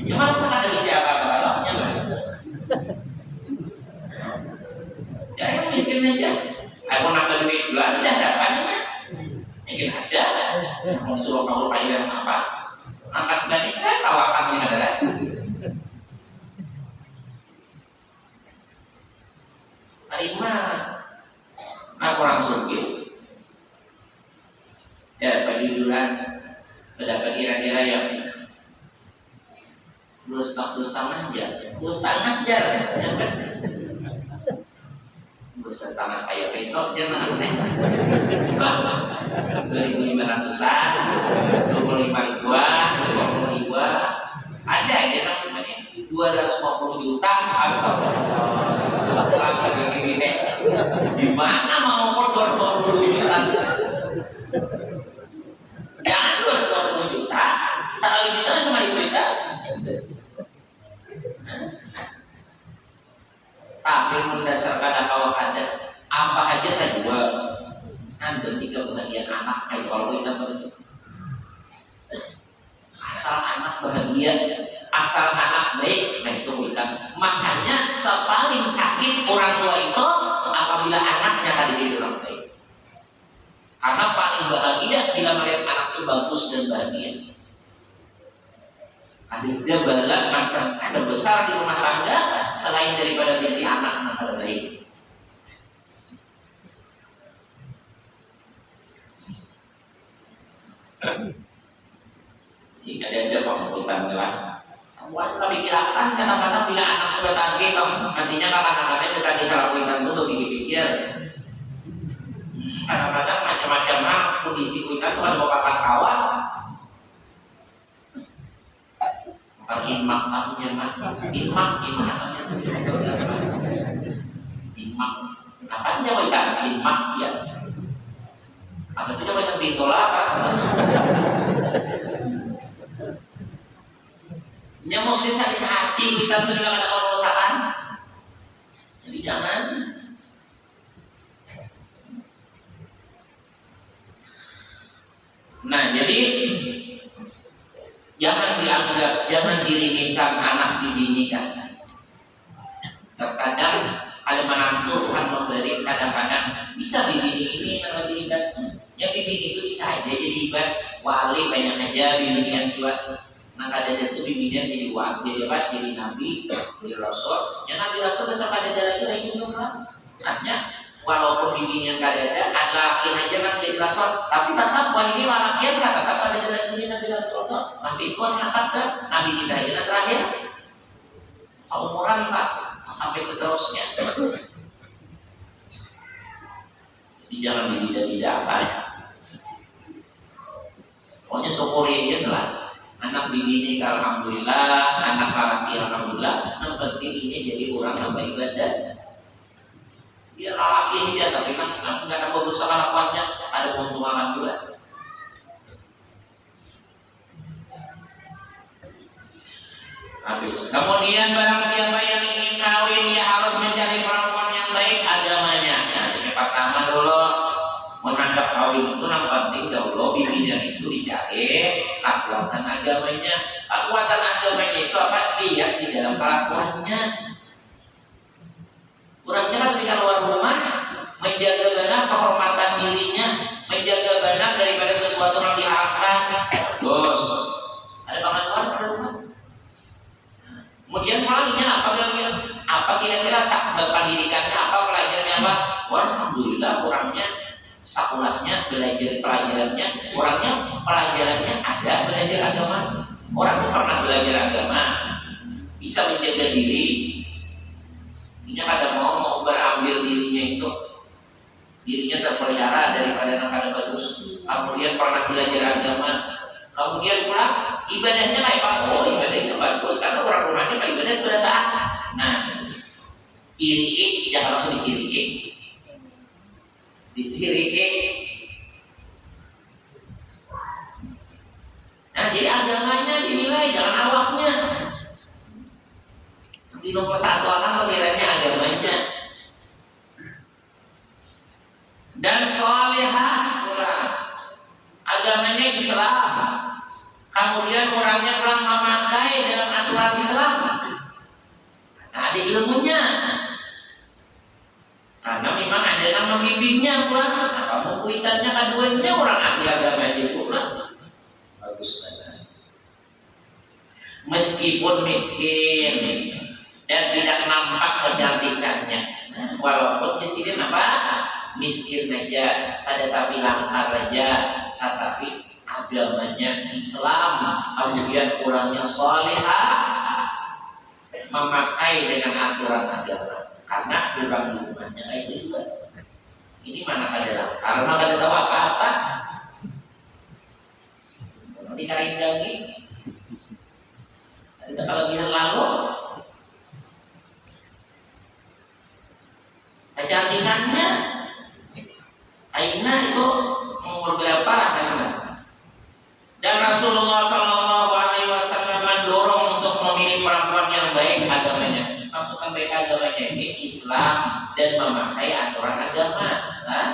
Cuma saat ada besi apa-apa kalau jangan miskin aja. Aku nambah duit juga ada dapannya. Mungkin ada. Mau suruh kamu payah apa? Angkat balik tawakannya adalah. Terima. Nah kurang suci. Ya bagi duluan. Berapa kira-kira yang terus tangan aja. Terus tangan aja. Tanah kayak petok jangan aneh. 2.500-an, 25 ribuan, 20 ribuan. Ada aja namanya 250 juta. Astagfirullah. Gimana mau korban 20 juta? Jangan 20 juta. 1 juta sama ibu kita. mendasarkan akal ada apa aja tak jual. Nanti tiga bagian anak kayak kalau kita begitu. Asal anak bahagia, asal anak baik, nah itu bukan. Makanya paling sakit orang tua itu apabila anaknya tadi jadi orang baik. Karena paling bahagia bila melihat anak itu bagus dan bahagia. Ada balak maka terbesar di rumah tangga selain daripada si anak terbaik. Jika ada penghutan lah, buat kami kirakan kadang-kadang bila anak sudah tagih, nantinya kadang-kadang kita dikalakukan itu dipikir. Kadang-kadang macam-macam kondisi kita tuh ada beberapa kawan. Bukan imak kamunya mah, imak namanya. Imak, apa aja kita imak ya. Apa itu kita bitola kan? Nya mesti sakit hati kita tuh tidak ada kerusakan. Jadi jangan. Nah, jadi jangan dianggap, jangan diremehkan anak dibinikan. Terkadang ada menantu Tuhan memberi, kadang-kadang bisa bibini ini memberikan. Yang bibini itu bisa aja jadi ibarat wali banyak aja bibini yang kuat. Nah kadang itu bibinian jadi wali, jadi apa? Jadi nabi, jadi rasul. Yang nabi rasul besar kadang lagi juga. Artinya walaupun bibinian kadang ada laki aja kan jadi rasul, tapi tetap wah ini laki kan tetap ada lagi nabi rasul. Nabi itu angkat kan, nabi kita aja terakhir. Seumuran Pak, sampai seterusnya. Jadi jangan dibidak-bidakkan. Pokoknya syukuri aja lah. Anak bibi ini alhamdulillah, anak laki alhamdulillah. Yang penting ini jadi orang hamba ibadah. Dia laki dia tapi kan nggak ada berusaha lakukannya, ada keuntungan juga. Habis. Kemudian barang siapa yang ingin kawin, dia harus mencari perempuan yang baik agamanya. Nah, ini pertama dulu. Menandap kawin itu yang penting dahulu bibinya itu dicari kekuatan agamanya. Kekuatan agamanya itu apa? Lihat di dalam kelakuannya. Kurangnya kan ketika keluar rumah menjaga benar kehormatan dirinya, menjaga benar daripada sesuatu yang diharapkan. Terus ada pengetahuan pada rumah. Kemudian pulangnya apa kira-kira pendidikannya apa, pelajarannya apa? Alhamdulillah orangnya sekolahnya belajar pelajarannya, orangnya pelajarannya ada belajar agama, orangnya pernah belajar agama, bisa menjaga diri. Ini kadang mau berambil dirinya itu, dirinya terpelihara daripada anak bagus. Kemudian pernah belajar agama, kemudian pulang ibadahnya kayak apa? Oh ibadahnya bagus karena orang rumahnya kayak ibadah berataan. Nah, kiri jangan langsung di kiri. Nah, jadi agamanya dinilai, jangan awaknya. Di nomor satu anak pemilihannya agamanya. Dan sholihah pula, agamanya Islam. Kemudian orangnya pulang memakai dalam aturan Islam. Nah, ada ilmunya. Karena memang ada nama bimbingnya pulang. Apa kuitannya keduanya orang ahli agama aja pulang. Bagus banget. Meskipun miskin dan tidak nampak kecantikannya, walaupun di sini apa? Miskin aja, ada tapi langkah aja, tetapi agamanya Islam, kemudian orangnya sholihah, memakai dengan aturan agama. Karena berbagi hubungannya kayak gitu. Ini mana ada karena ada tahu apa-apa. Dikain lagi. Ada kelebihan lalu. Kecantikannya, Aina itu umur berapa rasanya? Dan Rasulullah SAW mendorong untuk memilih perempuan yang baik agamanya. Maksudkan baik agamanya ini Islam dan memakai aturan agama. Nah,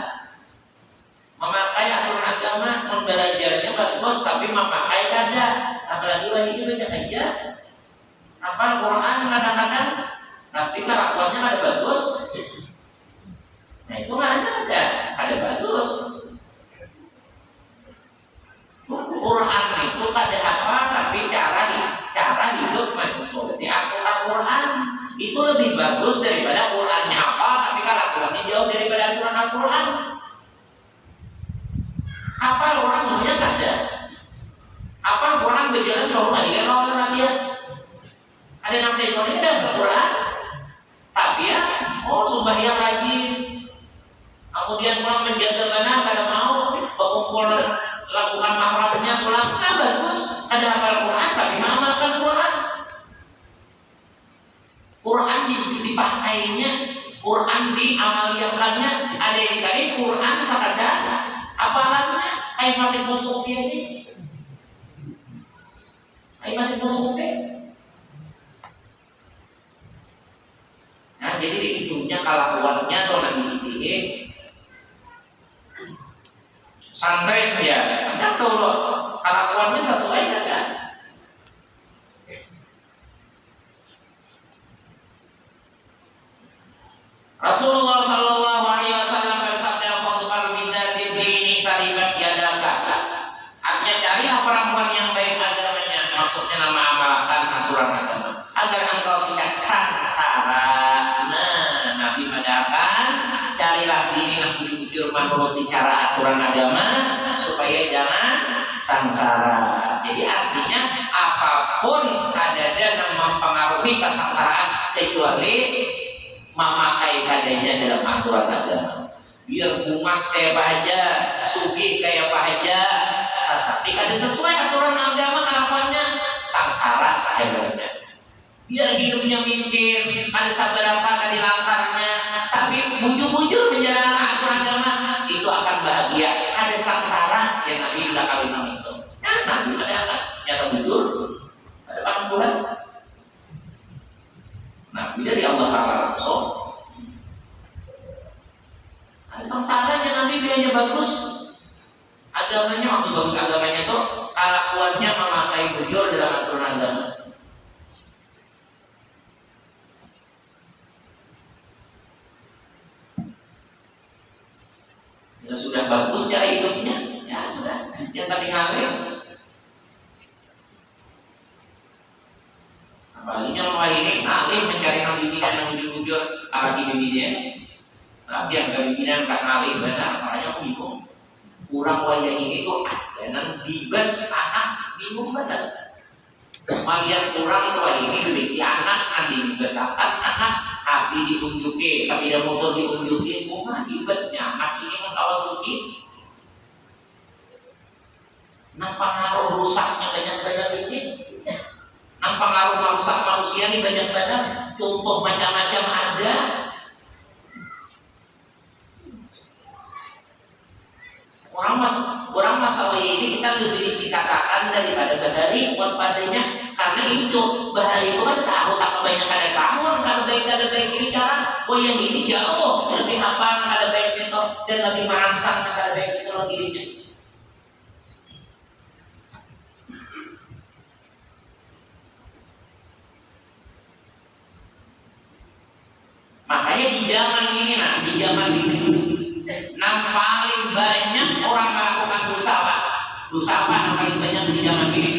memakai aturan agama, membelajarnya bagus, tapi memakai kada. Apalagi lagi baca aja. Hafal Quran kadang-kadang, tapi kelakuannya kada bagus. Nah itu ada bagus. Quran itu kada apa, tapi cara hidup mengikuti Al-Quran itu lebih bagus daripada Qurannya apa, tapi kelakuannya jauh daripada aturan Al-Quran. Apa Quran sebenarnya kada? Apa Quran berjalan jauh lahirnya lawan rakyat? Ada yang saya tahu ini dalam Quran, tapi ya, sembahyang rajin, kemudian pulang menjaga mana kada mau, berkumpul lakukan mahramnya pulang, bagus. Ada hafal Quran tapi mengamalkan Quran. Quran dipakainya, Quran diamaliakannya. Ada yang tadi Quran sekadar hafalannya, kayak masih fotokopi ini, kayak masih fotokopi. Nah, jadi dihitungnya kelakuannya atau nabi ini santren ya, ada dulu kelakuannya sesuai dengan Rasulullah Shallallahu Alaihi Wasallam bersabda, "Fadhfar bidati dini talibat yadaka." Artinya carilah perempuan yang baik agamanya, maksudnya nama amalkan aturan agama, agar engkau tidak sengsara. Nabi mengatakan, carilah diri yang jujur menuruti cara aturan agama supaya jangan sengsara. Jadi artinya apapun kadada yang mempengaruhi kesengsaraan kecuali memakai kadanya dalam aturan agama. Biar humas kayak apa aja, sugi kayak apa aja, tapi kada sesuai aturan agama kelakuannya sengsara akhirnya. Biar hidupnya miskin, ada sabar apa kada dilangkarnya, tapi bujur-bujur menjalankan aturan agama itu akan bahagia. Ada sengsara yang Nabi bilang kalimat itu. Nabi ada nyata bujur, ada pangkuran. Nabi dari Allah Taala langsung. Ada sengsara yang Nabi bilangnya bagus, agamanya masih bagus agamanya tuh, kelakuannya memakai bujur dalam aturan agama. Ya sudah bagus cara hidupnya, ya sudah, yang tapi ngalir. Apalagi yang ini ngalir mencari nabi bidan yang jujur, apalagi bibinya, tapi yang gak bibinan gak ngalir benar, makanya aku bingung. Kurang wajah ini tuh dan bibes anak bingung benar. Malihat kurang tua ini dibisi anak, nanti bibes anak. Api diunjuki, sepeda motor diunjuki, rumah ibadnya, anak ini mentawasuki. Nang pengaruh rusaknya banyak badan ini, nang pengaruh merusak manusia ini banyak badan, contoh macam-macam ada. Orang masalah ini kita lebih dikatakan daripada dari waspadanya, karena itu bahaya itu kan takut apa banyak ada kamu, ada baik ini cara, yang ini jauh lebih hafal ada baik itu dan lebih merangsang ada baik itu lagi dirinya. Makanya di zaman ini, paling banyak orang melakukan dosa yang paling banyak di zaman ini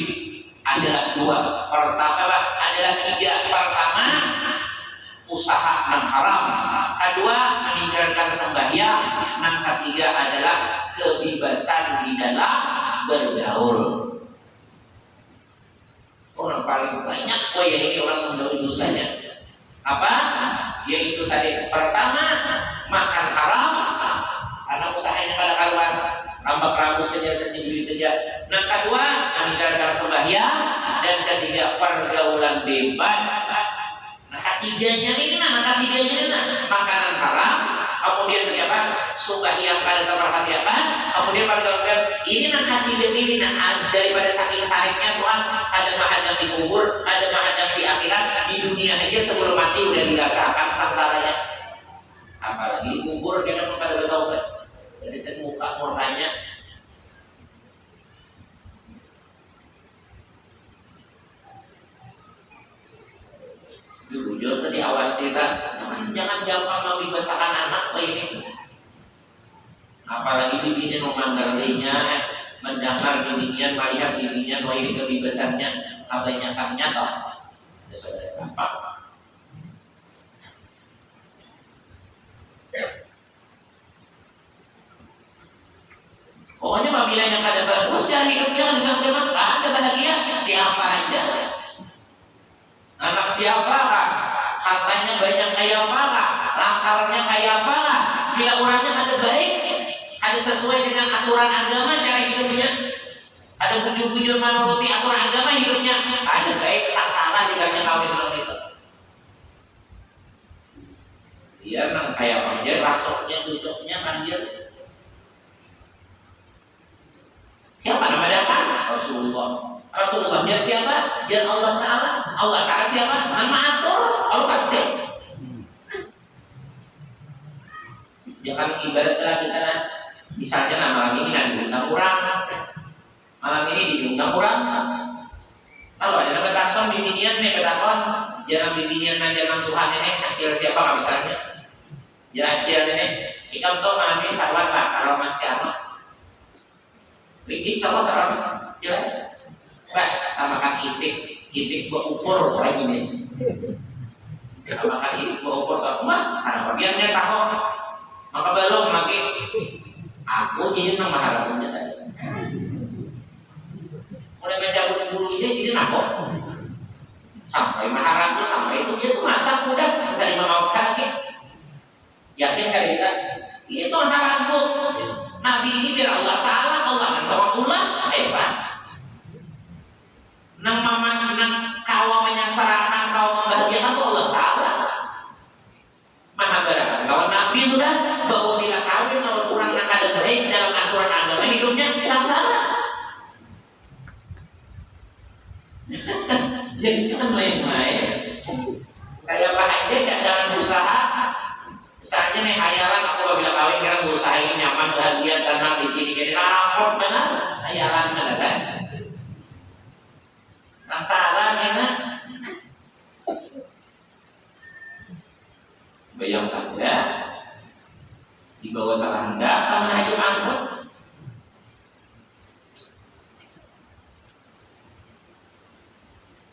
adalah dua. Pertama adalah tiga. Pertama, usaha yang haram. Kedua, meninggalkan sembahyang. Dan ketiga adalah kebebasan di dalam bergaul. Orang paling banyak yang ini orang menjauhi dosanya. Apa? Yaitu tadi pertama, makan haram. Karena usahanya pada kaluan rambak rambut saja duit saja. Nah kedua, meninggalkan sembahyang. Dan ketiga, pergaulan bebas. Nah ketiganya ini makanan haram. Kemudian apa? Sembahyang pada keperhatian. Kemudian pergaulan bebas. Ini ketiga ini daripada saking sariknya Tuhan, ada mahadang di kubur, ada mahadang di akhirat, di dunia aja sebelum mati mati udah dirasakan samsaranya, apalagi dikubur dia kan pada bertaubat. Jadi saya muka murkanya jujur tadi awas kita, jangan gampang mau dibesarkan anak ini. Apalagi bibinya memandangnya, mendengar bibinya, melihat bibinya, wah ini kebebasannya, kebanyakannya toh, sudah gampang. Pokoknya apabila yang ada bagus ya hidupnya di sana ada bahagia siapa aja. Anak siapa kan? Hartanya banyak kayak apa kan? Langkalnya kayak apa kan? Bila orangnya ada baik, ada sesuai dengan aturan agama cara hidupnya, ada bujur-bujur menuruti aturan agama hidupnya, ada baik saksara jika kawin dengan itu. Dia nang kayak apa aja, rasoknya, tutupnya kan dia. Siapa nama datang? Rasulullah. Rasulullah dia siapa? Dia Allah Ta'ala. Allah Ta'ala siapa? Nama atur. Allah pasti. Jangan ibaratlah kita misalnya malam ini nanti diundang orang, malam ini diundang orang. Kalau ada nama takon bimbingan nih ketakon, jangan bimbingan jangan Tuhan ini akhir siapa nggak misalnya? Jangan akhir ini. Kita tahu malam ini sahabat lah kalau masih apa? Ini sama sahabat, ya. Baik, tambahkan itik berukur kayak gini. Tambahkan itik berukur tak kuat, karena biarnya tahu. Maka belum lagi. Aku ini nama harapannya tadi. Mulai mencabut bulunya jadi nabok. Sampai maharapku sampai itu dia tuh masak udah bisa dimaafkan lagi. Yakin kali kita? Itu harapanku. Nabi ini dari Allah Ta'ala, Allah dan Allah hebat. Nang mama nang kawa menyangsarakan kawa membahagiakan itu Allah Ta'ala. Maha berapa? Kalau Nabi sudah bahwa tidak kawin kalau kurang nak ada baik dalam aturan agama hidupnya sangsara. Jadi jangan main-main. Kayak apa aja jangan berusaha. Misalnya nih hayalan aku bila kawin karena berusaha ini nyaman bahagia tenang di sini jadi rapot benar hayalan kan? Sangsara kan? Bayangkan ya, di bawah salah hendak kamu hidup angkut.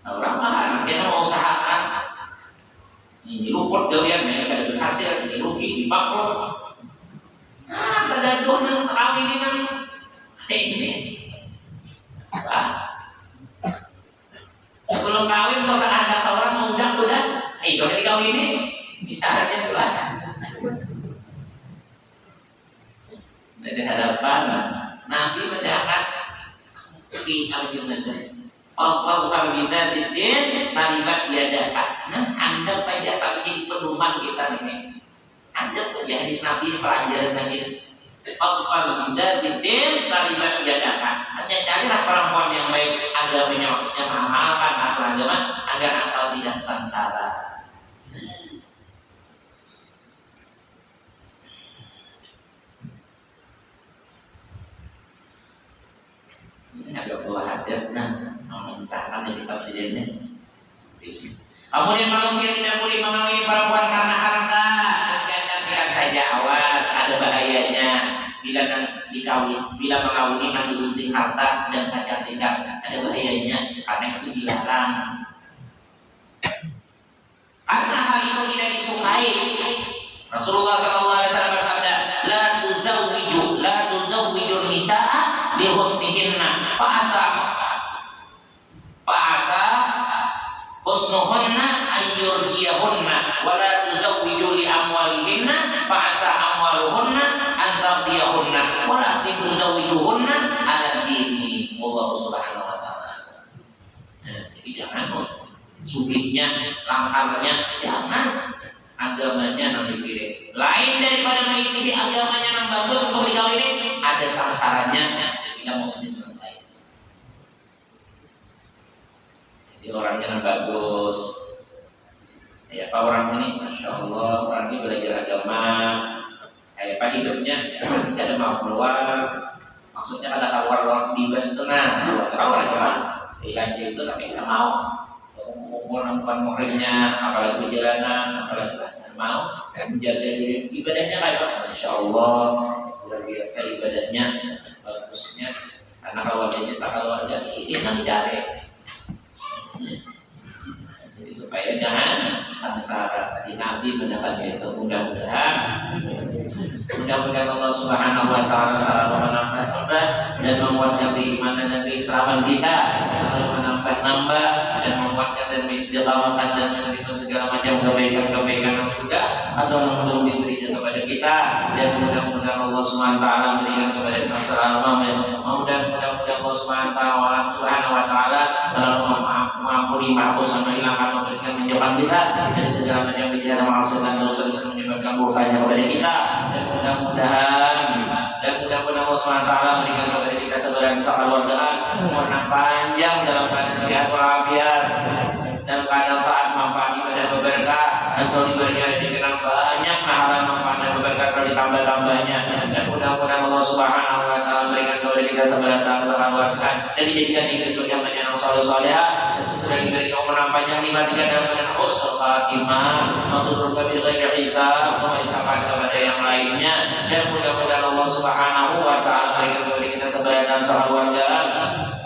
Nah, orang mana dia mau usahakan ini luput kalian ya, kada berhasil ini rugi dibangkrut. Nah, tergantung nang kawin ini nang ini. Sebelum kawin kalau ada seorang muda sudah, kalau dikawin ini bisa aja dulu. Dari hadapan Nabi mendapat kita juga. Allah kambina din talimat yadaka. Nah, Anda pajak jadi pedoman kita ini. Anda pajak hadis Nabi pelajaran lagi. Allah kambina din talimat yadaka. Hanya carilah perempuan yang baik agamanya maksudnya mengamalkan aturan agama agar akal tidak sangsara. Ini agak buah hadir misalkan dari tafsirnya. Kemudian manusia tidak boleh mengawini perempuan karena harta. Lihat saja awas ada bahayanya bila mengawini yang digunting harta dan kecantikan ada bahayanya karena itu dilarang. Karena hal itu tidak disukai. Rasulullah SAW bersabda, la tuzawwijun nisaa bi husnihinna Fa'asa husnuhunna ayyurdiyahunna wala tuzawwiju li amwalihinna fa'asa amwaluhunna antardiyahunna walakin tuzawwijuhunna ala dini Allah subhanahu wa ta'ala. Jadi jangan sugihnya, langkalnya jangan, agamanya yang dipilih lain daripada mengikuti agamanya yang bagus untuk dikawin ada sangsaranya tidak mau menjadi baik. Jadi orangnya yang bagus Ya, Pak orang ini, masya Allah, orang ini belajar agama, kayak Pak hidupnya, tidak ada mau keluar, maksudnya ada keluar di bus tengah, keluar aja, belanja itu tapi tidak mau, ngumpul nonton muhrimnya, apalagi perjalanan, apalagi tidak mau, menjaga diri ibadahnya kayak masya Allah, luar biasa ibadahnya, bagusnya, karena kalau dia keluarga ini yang dicari. Jadi supaya jangan samsara. Tadi Nabi mendapatkan itu mudah-mudahan Allah Subhanahu Wa Taala selalu menambah dan menguatkan keimanan dan keislaman kita, selalu menambah dan menguatkan dan mengistiqamahkan dan menerima segala macam kebaikan-kebaikan yang sudah atau yang belum diberikan kepada kita, dan mudah-mudahan Allah Subhanahu Wa Taala memberikan kepada kita selalu mudah-mudahan Allah Subhanahu Wa Taala selalu mengampuni, maafkan, menghilangkan, membersihkan, menjauhkan kita dari segala macam kejahatan, maksiat dan dosa-dosa menyebabkan murkanya kepada kita, dan mudah-mudahan Allah Subhanahu Wa Taala memberikan kepada kita sebagian keluargaan umur panjang dalam keadaan sehat walafiat, dan keadaan taat, manfaat, ibadah, berkah, dan selalu diberikan dengan banyak pahala, manfaat dan berkah selalu ditambah-tambahnya, dan mudah-mudahan Allah Subhanahu Wa Taala memberikan kepada kita sebagian keluarga dan dijadikan diri sebagai hamba yang saleh-salehah, dan sesudah diberikan umur panjang 53 dalam keadaan husnul khatimah, maksud berbagai ghairi hisab, mengucapkan kepada yang lainnya, dan mudah-mudahan Allah Subhanahu Wa Taala memberikan kepada kita sebagian keluarga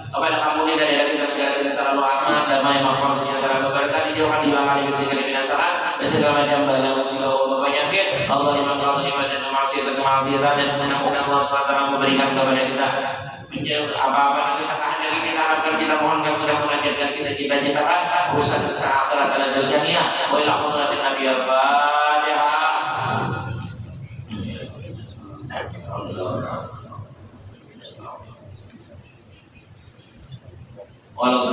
kepada kamu kita dari kita selalu aman, damai, makmur, sejahtera, berkah, dijauhkan, dilanggar, dibersihkan, dibinasakan dan segala macam bala musibah penyakit, Allah dan kemaksiatan, dan mudah-mudahan Allah SWT memberikan kepada kita menjauh apa-apa yang kita kehendaki, kita harapkan, kita mohonkan, kita munajatkan, kita cita-citakan urusan akhirat dan dunia. Wa ila hadratin Nabi al-Fatihah. Walau